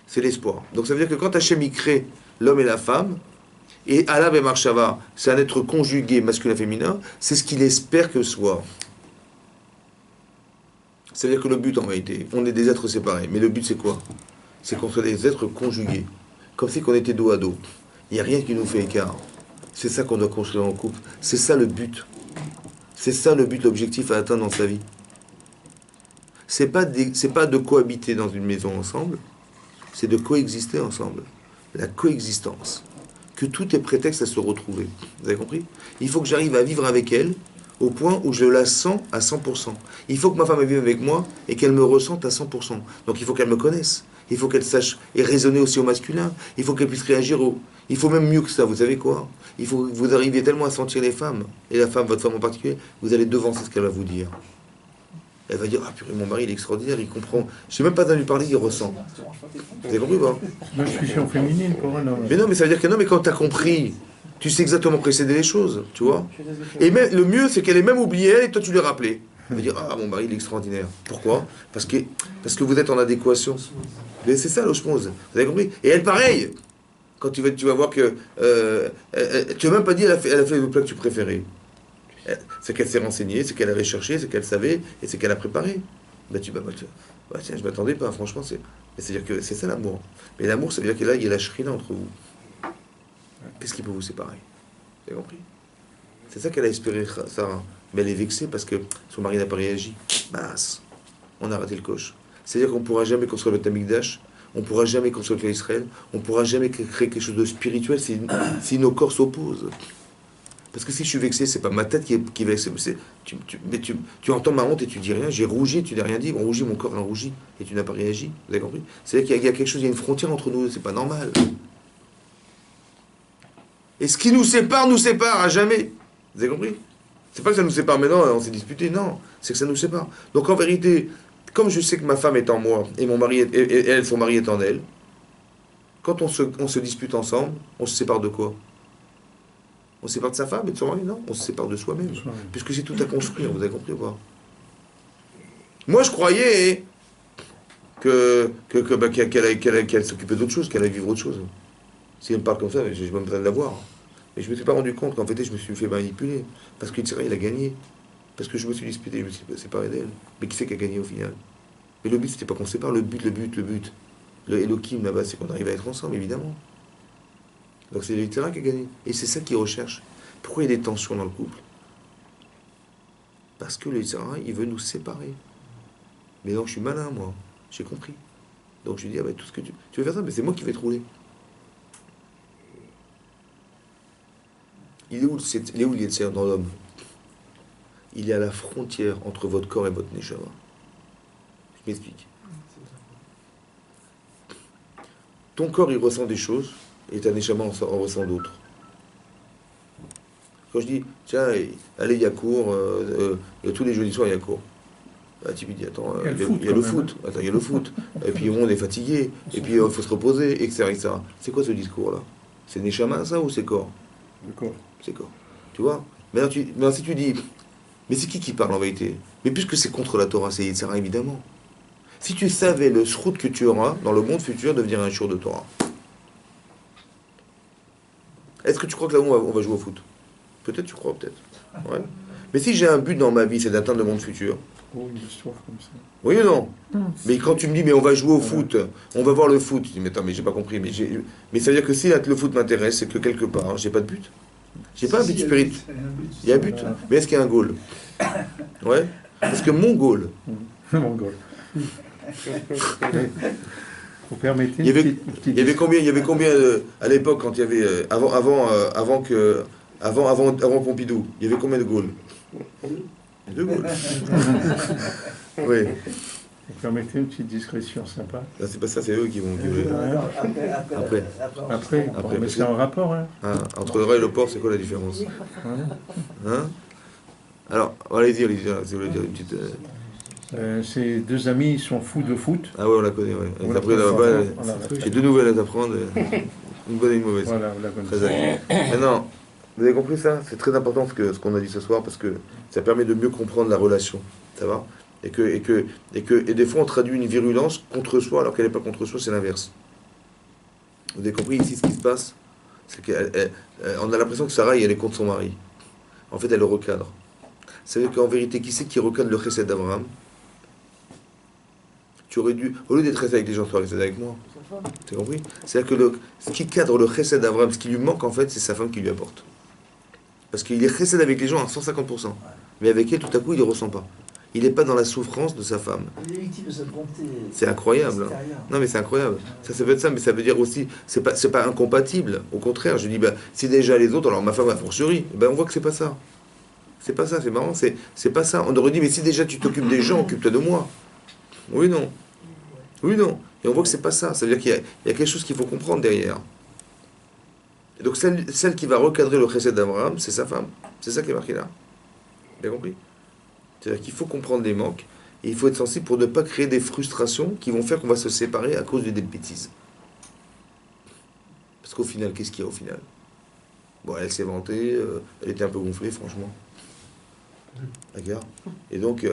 C'est l'espoir. Donc ça veut dire que quand Hachem y crée l'homme et la femme, et Allah Bemarshava, c'est un être conjugué masculin-féminin, c'est ce qu'il espère que soit. C'est-à-dire que le but en réalité, on est des êtres séparés, mais le but c'est quoi? C'est qu'on soit des êtres conjugués, comme si on était dos à dos. Il n'y a rien qui nous fait écart. C'est ça qu'on doit construire en couple. C'est ça le but. C'est ça le but, l'objectif à atteindre dans sa vie. C'est pas de cohabiter dans une maison ensemble, c'est de coexister ensemble. La coexistence. Que tout est prétexte à se retrouver. Vous avez compris? Il faut que j'arrive à vivre avec elle au point où je la sens à 100%. Il faut que ma femme vive avec moi et qu'elle me ressente à 100%. Donc il faut qu'elle me connaisse. Il faut qu'elle sache et raisonner aussi au masculin. Il faut qu'elle puisse réagir au... Il faut même mieux que ça, vous savez quoi? Il faut que vous arriviez tellement à sentir les femmes, et la femme, votre femme en particulier, vous allez devancer ce qu'elle va vous dire. Elle va dire, ah purée, mon mari il est extraordinaire, il comprend. Je ne sais même pas d'en lui parler, il ressent. Vous avez compris ou pas? L'intuition féminine pour un homme. Mais non, mais ça veut dire que non, mais quand tu as compris, tu sais exactement précéder les choses, tu vois. Et même, le mieux, c'est qu'elle ait même oublié elle, et toi tu lui rappelé. Elle va dire, ah mon mari il est extraordinaire. Pourquoi? Parce que vous êtes en adéquation. Mais c'est ça l'osmose. Vous avez compris? Et elle, pareil. Quand tu vas voir que... tu n'as même pas dit, elle a fait le plat que tu préférais. C'est qu'elle s'est renseignée, c'est qu'elle a recherché, c'est qu'elle savait, et c'est qu'elle a préparé. Tiens, je m'attendais pas, franchement, c'est-à-dire que c'est ça l'amour. Mais l'amour, ça veut dire que là, il y a la shrina entre vous. Qu'est-ce qui peut vous séparer? Vous avez compris? C'est ça qu'elle a espéré, Sarah. Mais elle est vexée parce que son mari n'a pas réagi. Mince, on a raté le coche. C'est-à-dire qu'on ne pourra jamais construire le Beth Amikdash, on ne pourra jamais construire Israël, on ne pourra jamais créer quelque chose de spirituel si nos corps s'opposent. Parce que si je suis vexé, c'est pas ma tête qui est vexée. Tu entends ma honte et tu dis rien. J'ai rougi, tu n'as rien dit. On rougit, mon corps a rougi et tu n'as pas réagi. Vous avez compris? C'est-à-dire qu'il y a quelque chose, il y a une frontière entre nous. C'est pas normal. Et ce qui nous sépare à jamais. Vous avez compris? C'est pas que ça nous sépare maintenant, on s'est disputé. Non, c'est que ça nous sépare. Donc en vérité, comme je sais que ma femme est en moi et mon mari et elle, son mari est en elle, quand on se dispute ensemble, on se sépare de quoi? On se sépare de sa femme et de son mari? Non, on se sépare de soi-même. Puisque c'est tout à construire, vous avez compris ou pas? Moi, je croyais qu'elle s'occupait d'autre chose, qu'elle allait vivre autre chose. Si elle me parle comme ça, j'ai pas besoin de la voir. Mais je me suis pas rendu compte qu'en fait, je me suis fait manipuler. Parce que il a gagné. Parce que je me suis disputé, je me suis séparé d'elle. Mais qui c'est qui a gagné au final? Mais le but, c'était pas qu'on se sépare. Le but. Le Elohim là-bas, c'est qu'on arrive à être ensemble, évidemment. Donc c'est l'Éternel qui a gagné. Et c'est ça qu'il recherche. Pourquoi il y a des tensions dans le couple? Parce que l'Éternel, il veut nous séparer. Mais non, je suis malin, moi. J'ai compris. Donc je lui dis, ah ben, tout ce que tu veux faire ça, mais c'est moi qui vais te rouler. Il est où le Yetzer dans l'homme? Il est à la frontière entre votre corps et votre neshama. Je m'explique. Ton corps, il ressent des choses, et ta neshama en ressent d'autres. Quand je dis, tiens, allez, il y a cours, tous les jeudis soirs, il y a cours. Bah, tu me dis, attends, il y a le foot. Attends, il y a le foot. Et puis on est fatigué, et puis il faut se reposer, etc. C'est quoi ce discours-là? C'est neshama, ça, ou c'est corps? Le corps. C'est corps. Tu vois? Maintenant, si tu dis, mais c'est qui parle en vérité? Mais puisque c'est contre la Torah, c'est Yitzhara, évidemment. Si tu savais le shrout que tu auras dans le monde futur de devenir un jour de Torah, est-ce que tu crois que là on va jouer au foot? Peut-être tu crois, peut-être. Ouais. Mais si j'ai un but dans ma vie, c'est d'atteindre le monde futur. Oh, une histoire comme ça. Oui ou non? Mais quand tu me dis, mais on va jouer au foot, on va voir le foot, je dis, mais attends, mais j'ai pas compris. Mais ça veut dire que si le foot m'intéresse, c'est que quelque part, j'ai pas de but. J'ai pas un but spirituel. Il y a un but. Mais est-ce qu'il y a un goal? Ouais. Parce que mon goal. Mon goal. Vous permettez il y avait combien à l'époque quand il y avait avant Pompidou, il y avait combien de goals? 2 goals. Oui. Permettez une petite discrétion sympa. Là, c'est pas ça, c'est eux qui vont gueuler. Après, Après, mais parce c'est en rapport. Hein. Ah, entre le rat et le porc, c'est quoi la différence? Voilà. Hein? Alors, allez-y, si vous voulez dire une petite. Ces deux amis ils sont fous de foot. Ah ouais, on la connaît, ouais. On Après, la là-bas, connaît. Voilà. j'ai deux nouvelles à t'apprendre. Une bonne et une mauvaise. Voilà, vous la Très connaissez. agréable. Maintenant, vous avez compris ça? C'est très important ce qu'on a dit ce soir parce que ça permet de mieux comprendre la relation. Ça va? Et des fois, on traduit une virulence contre soi alors qu'elle n'est pas contre soi, c'est l'inverse. Vous avez compris ici ce qui se passe? C'est qu'on a l'impression que Sarah, elle est contre son mari. En fait, elle le recadre. C'est-à-dire qu'en vérité, qui c'est qui recadre le chesed d'Abraham? Tu aurais dû, au lieu d'être resté avec les gens, tu aurais resté avec moi. Tu as compris? C'est-à-dire que ce qui cadre le chesed d'Abraham, ce qui lui manque en fait, c'est sa femme qui lui apporte. Parce qu'il est chesed avec les gens à 150%. Mais avec elle, tout à coup, il ne ressent pas. Il n'est pas dans la souffrance de sa femme. Il est victime de cette bonté. C'est incroyable. Hein. Non, mais c'est incroyable. Ça peut être ça, mais ça veut dire aussi, c'est pas incompatible. Au contraire, je dis, c'est déjà les autres, alors ma femme a fortiori. On voit que c'est pas ça. C'est pas ça, c'est marrant, c'est pas ça. On aurait dit, mais si déjà tu t'occupes des gens, occupe-toi de moi. Oui, non. Oui, non. Et on voit que c'est pas ça. Ça veut dire qu'il y a quelque chose qu'il faut comprendre derrière. Et donc, celle qui va recadrer le chesed d'Abraham, c'est sa femme. C'est ça qui est marqué là. Bien compris? C'est-à-dire qu'il faut comprendre les manques, et il faut être sensible pour ne pas créer des frustrations qui vont faire qu'on va se séparer à cause de des bêtises. Parce qu'au final, qu'est-ce qu'il y a au final? Bon, elle s'est vantée, elle était un peu gonflée, franchement. D'accord? Et donc,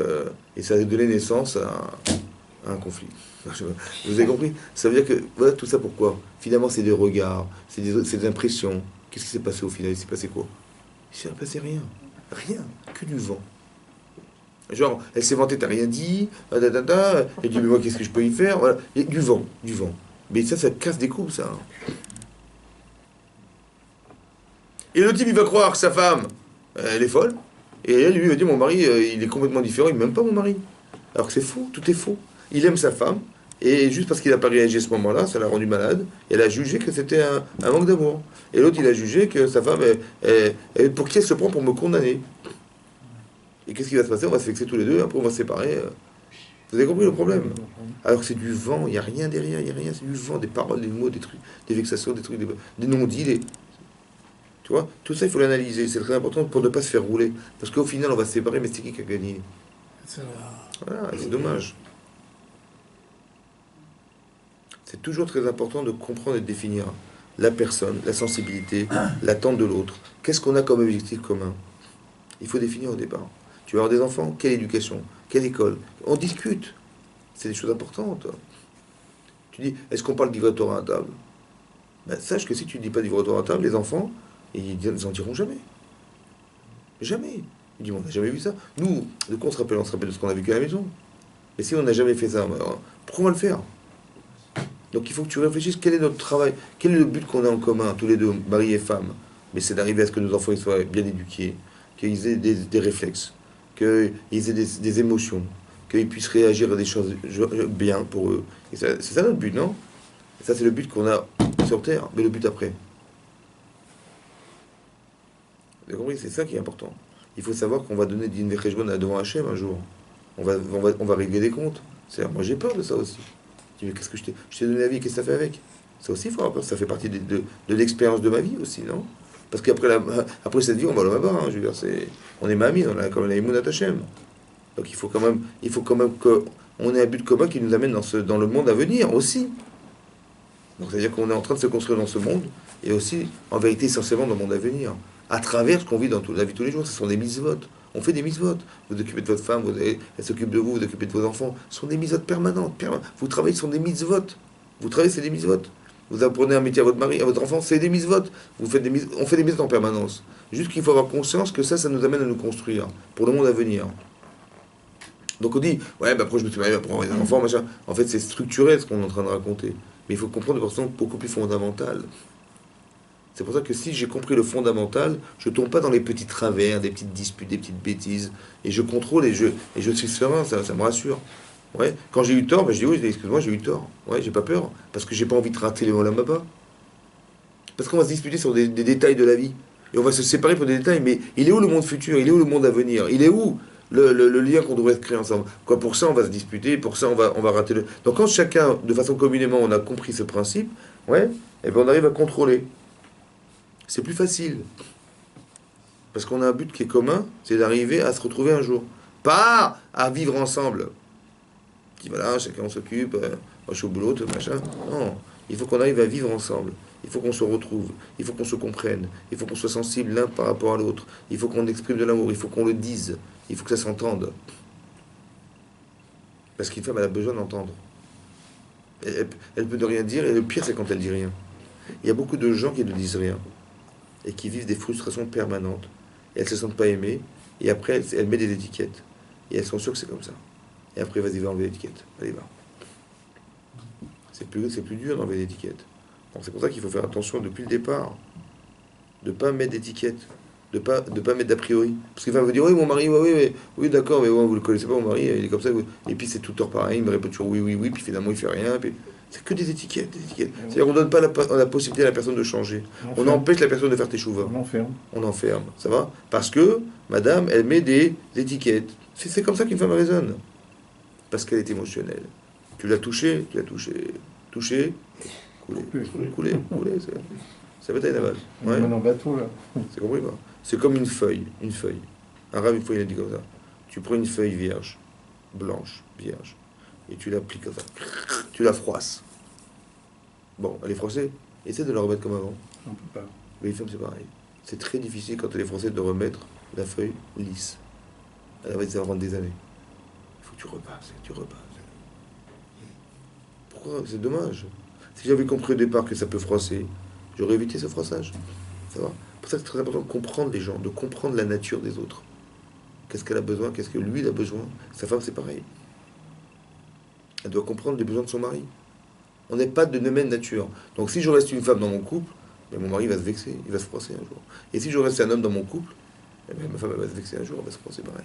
et ça a donné naissance à un conflit. Vous avez compris? Ça veut dire que, voilà, tout ça pourquoi? Finalement, c'est des regards, c'est des impressions. Qu'est-ce qui s'est passé au final? Il s'est passé quoi? Il s'est passé rien. Rien. Que du vent. Genre, elle s'est vantée, t'as rien dit, elle dit, mais moi, qu'est-ce que je peux y faire? Voilà. Et du vent. Mais ça casse des coups, ça. Et le type, il va croire que sa femme, elle est folle. Et elle, lui, va dire, mon mari, il est complètement différent, il m'aime pas, mon mari. Alors que c'est faux, tout est faux. Il aime sa femme, et juste parce qu'il n'a pas réagi à ce moment-là, ça l'a rendu malade, et elle a jugé que c'était un manque d'amour. Et l'autre, il a jugé que sa femme, pour qui elle se prend pour me condamner? Et qu'est-ce qui va se passer? On va se vexer tous les deux, après on va se séparer. Vous avez compris le problème? Alors que c'est du vent, il n'y a rien derrière, il n'y a rien, c'est du vent, des paroles, des mots, des trucs, des vexations, des trucs, des non-dits, tu vois? Tout ça, il faut l'analyser, c'est très important pour ne pas se faire rouler. Parce qu'au final, on va se séparer, mais c'est qui a gagné? Voilà, c'est dommage. C'est toujours très important de comprendre et de définir la personne, la sensibilité, l'attente de l'autre. Qu'est-ce qu'on a comme objectif commun? Il faut définir au départ. Tu vas avoir des enfants, quelle éducation? Quelle école? On discute. C'est des choses importantes. Tu dis, est-ce qu'on parle de vivre Torah à table? Sache que si tu ne dis pas de vivre Torah à table, les enfants, ils n'en diront jamais. Jamais. Ils disent, on n'a jamais vu ça. Nous, de quoi on se rappelle? On se rappelle de ce qu'on a vécu à la maison. Mais si on n'a jamais fait ça, pourquoi on va le faire? Donc il faut que tu réfléchisses, quel est notre travail? Quel est le but qu'on a en commun, tous les deux, mari et femme? Mais c'est d'arriver à ce que nos enfants ils soient bien éduqués, qu'ils aient des réflexes, qu'ils aient des émotions, qu'ils puissent réagir à des choses bien pour eux. Et c'est ça notre but, non? Et ça, c'est le but qu'on a sur Terre, mais le but après. Vous avez compris? C'est ça qui est important. Il faut savoir qu'on va donner Din Vecheshbon devant Hachem un jour. On va régler des comptes. C'est-à-dire, moi j'ai peur de ça aussi. Je dis, mais qu'est-ce que je t'ai donné la vie, qu'est-ce que ça fait avec? Ça aussi, il faut avoir peur. Ça fait partie de l'expérience de ma vie aussi, non? Parce qu'après après cette vie, on va le là-bas. Je veux dire, on est mamie, on a comme la Emunat Hashem. Donc il faut quand même qu'on ait un but commun qui nous amène dans le monde à venir aussi. Donc c'est-à-dire qu'on est en train de se construire dans ce monde et aussi, en vérité, essentiellement dans le monde à venir. À travers ce qu'on vit dans la vie de tous les jours, ce sont des mitzvot. On fait des mitzvot. Vous occupez de votre femme, elle s'occupe de vous, vous occupez de vos enfants. Ce sont des mitzvot permanentes. Vous travaillez sur des mitzvot. Vous travaillez, c'est des mitzvot. Vous apprenez un métier à votre mari, à votre enfant, c'est des mitzvot. On fait des mitzvot en permanence. Juste qu'il faut avoir conscience que ça nous amène à nous construire pour le monde à venir. Donc on dit, ouais, après je me suis marié pour avoir des enfants, machin. En fait, c'est structuré ce qu'on est en train de raconter. Mais il faut comprendre de façon beaucoup plus fondamentale. C'est pour ça que si j'ai compris le fondamental, je ne tombe pas dans les petits travers, des petites disputes, des petites bêtises. Et je contrôle et je suis serein, ça me rassure. Ouais. Quand j'ai eu tort, je dis oui, excuse-moi, j'ai eu tort. Ouais, j'ai pas peur. Parce que j'ai pas envie de rater les Olam Haba. Parce qu'on va se disputer sur des détails de la vie. Et on va se séparer pour des détails. Mais il est où le monde futur? Il est où le monde à venir? Il est où le lien qu'on devrait créer ensemble. Quoi, pour ça, on va se disputer, pour ça, on va rater le... Donc quand chacun, de façon communément, on a compris ce principe, ouais, et ben on arrive à contrôler. C'est plus facile. Parce qu'on a un but qui est commun, c'est d'arriver à se retrouver un jour. Pas à vivre ensemble. Qui voilà, chacun s'occupe, moi je suis au boulot, tout machin. Non, il faut qu'on arrive à vivre ensemble. Il faut qu'on se retrouve. Il faut qu'on se comprenne. Il faut qu'on soit sensible l'un par rapport à l'autre. Il faut qu'on exprime de l'amour. Il faut qu'on le dise. Il faut que ça s'entende. Parce qu'une femme, elle a besoin d'entendre. Elle peut ne rien dire, et le pire, c'est quand elle dit rien. Il y a beaucoup de gens qui ne disent rien, et qui vivent des frustrations permanentes. Et elles ne se sentent pas aimées, et après, elles mettent des étiquettes. Et elles sont sûres que c'est comme ça. Et après, vas-y, va enlever l'étiquette. Allez, va. C'est plus dur d'enlever l'étiquette. Donc c'est pour ça qu'il faut faire attention depuis le départ. De ne pas mettre d'étiquette. De pas mettre d'a priori. Parce qu'il va vous dire, oui, mon mari, oui, d'accord, mais ouais, vous le connaissez pas, mon mari, il est comme ça. Oui. Et puis c'est tout le temps pareil, il me répète toujours oui, puis finalement il fait rien. Puis... C'est que des étiquettes, C'est-à-dire qu'on ne donne pas la possibilité à la personne de changer. On empêche la personne de faire tes chouvas. On enferme, ça va? Parce que, madame, elle met des étiquettes. C'est comme ça qu'une femme raisonne. Parce qu'elle est émotionnelle. Tu l'as touché, touché, couler, c'est bataille navale. Ouais. C'est compris pas? C'est comme une feuille. Arabe, une fois, il a dit comme ça. Tu prends une feuille vierge, blanche, vierge, et tu l'appliques comme ça. Tu la froisses. Bon, elle est froissée. Essaie de la remettre comme avant. On peut pas. Mais les femmes, c'est pareil. C'est très difficile quand elle est froissée de remettre la feuille lisse. Elle va prendre des années. Il faut que tu repasses. Pourquoi? C'est dommage. Si j'avais compris au départ que ça peut froisser, j'aurais évité ce froissage. Ça va? Pour ça, c'est très important de comprendre les gens, de comprendre la nature des autres. Qu'est-ce qu'elle a besoin? Qu'est-ce que lui il a besoin? Sa femme, c'est pareil. Elle doit comprendre les besoins de son mari. On n'est pas de même nature. Donc si je reste une femme dans mon couple, ben, mon mari va se vexer, il va se froisser un jour. Et si je reste un homme dans mon couple, eh ben, ma femme elle va se vexer un jour, elle va se froisser pareil.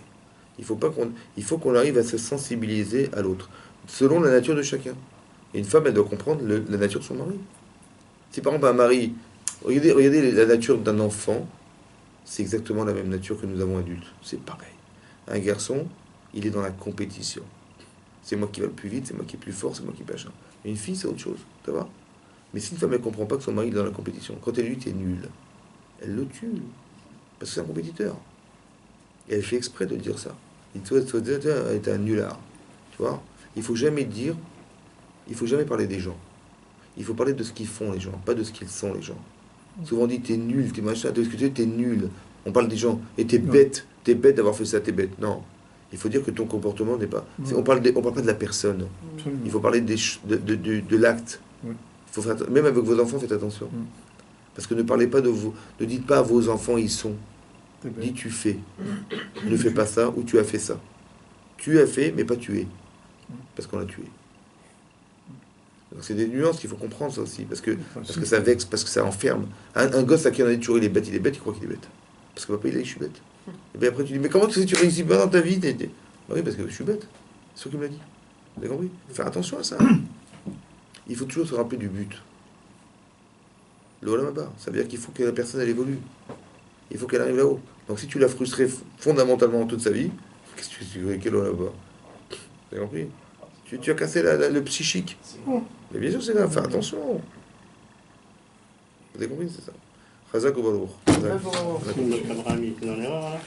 Il faut qu'on arrive à se sensibiliser à l'autre, selon la nature de chacun. Et une femme, elle doit comprendre la nature de son mari. Si par exemple un mari, regardez la nature d'un enfant, c'est exactement la même nature que nous avons adultes. C'est pareil. Un garçon, il est dans la compétition. C'est moi qui va le plus vite, c'est moi qui est plus fort, c'est moi qui machin. Une fille, c'est autre chose, ça va? Mais si une femme, elle comprend pas que son mari est dans la compétition, quand elle lutte, est nulle, elle le tue. Parce que c'est un compétiteur. Et elle fait exprès de dire ça. Il est un nulard. Tu vois? Il faut jamais parler des gens. Il faut parler de ce qu'ils font, les gens, pas de ce qu'ils sont, les gens. Souvent on dit, t'es nul, t'es machin, t'es nul. On parle des gens. Et t'es bête d'avoir fait ça, t'es bête. Non. Il faut dire que ton comportement n'est pas... On parle pas de la personne. Absolument. Il faut parler de l'acte. Oui. Même avec vos enfants, faites attention. Parce que ne parlez pas de vous... Ne dites pas à vos enfants, ils sont. Dis, tu fais. Ne fais pas ça, ou tu as fait ça. Tu as fait, mais pas tué. Parce qu'on l'a tué. Donc c'est des nuances qu'il faut comprendre, ça aussi. Parce que ça vexe, parce que ça enferme. Un gosse à qui on a dit toujours il est bête, il croit qu'il est bête. Parce que papa, il a dit, je suis bête. Et bien après, tu dis, mais comment tu sais que tu réussis pas dans ta vie? Bah oui, parce que je suis bête. C'est ce qu'il me l'a dit. Vous avez compris? Faire attention à ça. Il faut toujours se rappeler du but. Le voilà là-bas. Ça veut dire qu'il faut que la personne, elle évolue. Il faut qu'elle arrive là-haut. Donc si tu l'as frustré fondamentalement toute sa vie, qu'est-ce que tu veux? Quel là-bas? Vous avez compris? Tu as cassé le psychique. Mais bien sûr, c'est là. Faire attention. Vous avez compris? C'est ça. Chazak ou Baruch. Notre Abraham, il est dans l'erreur, là.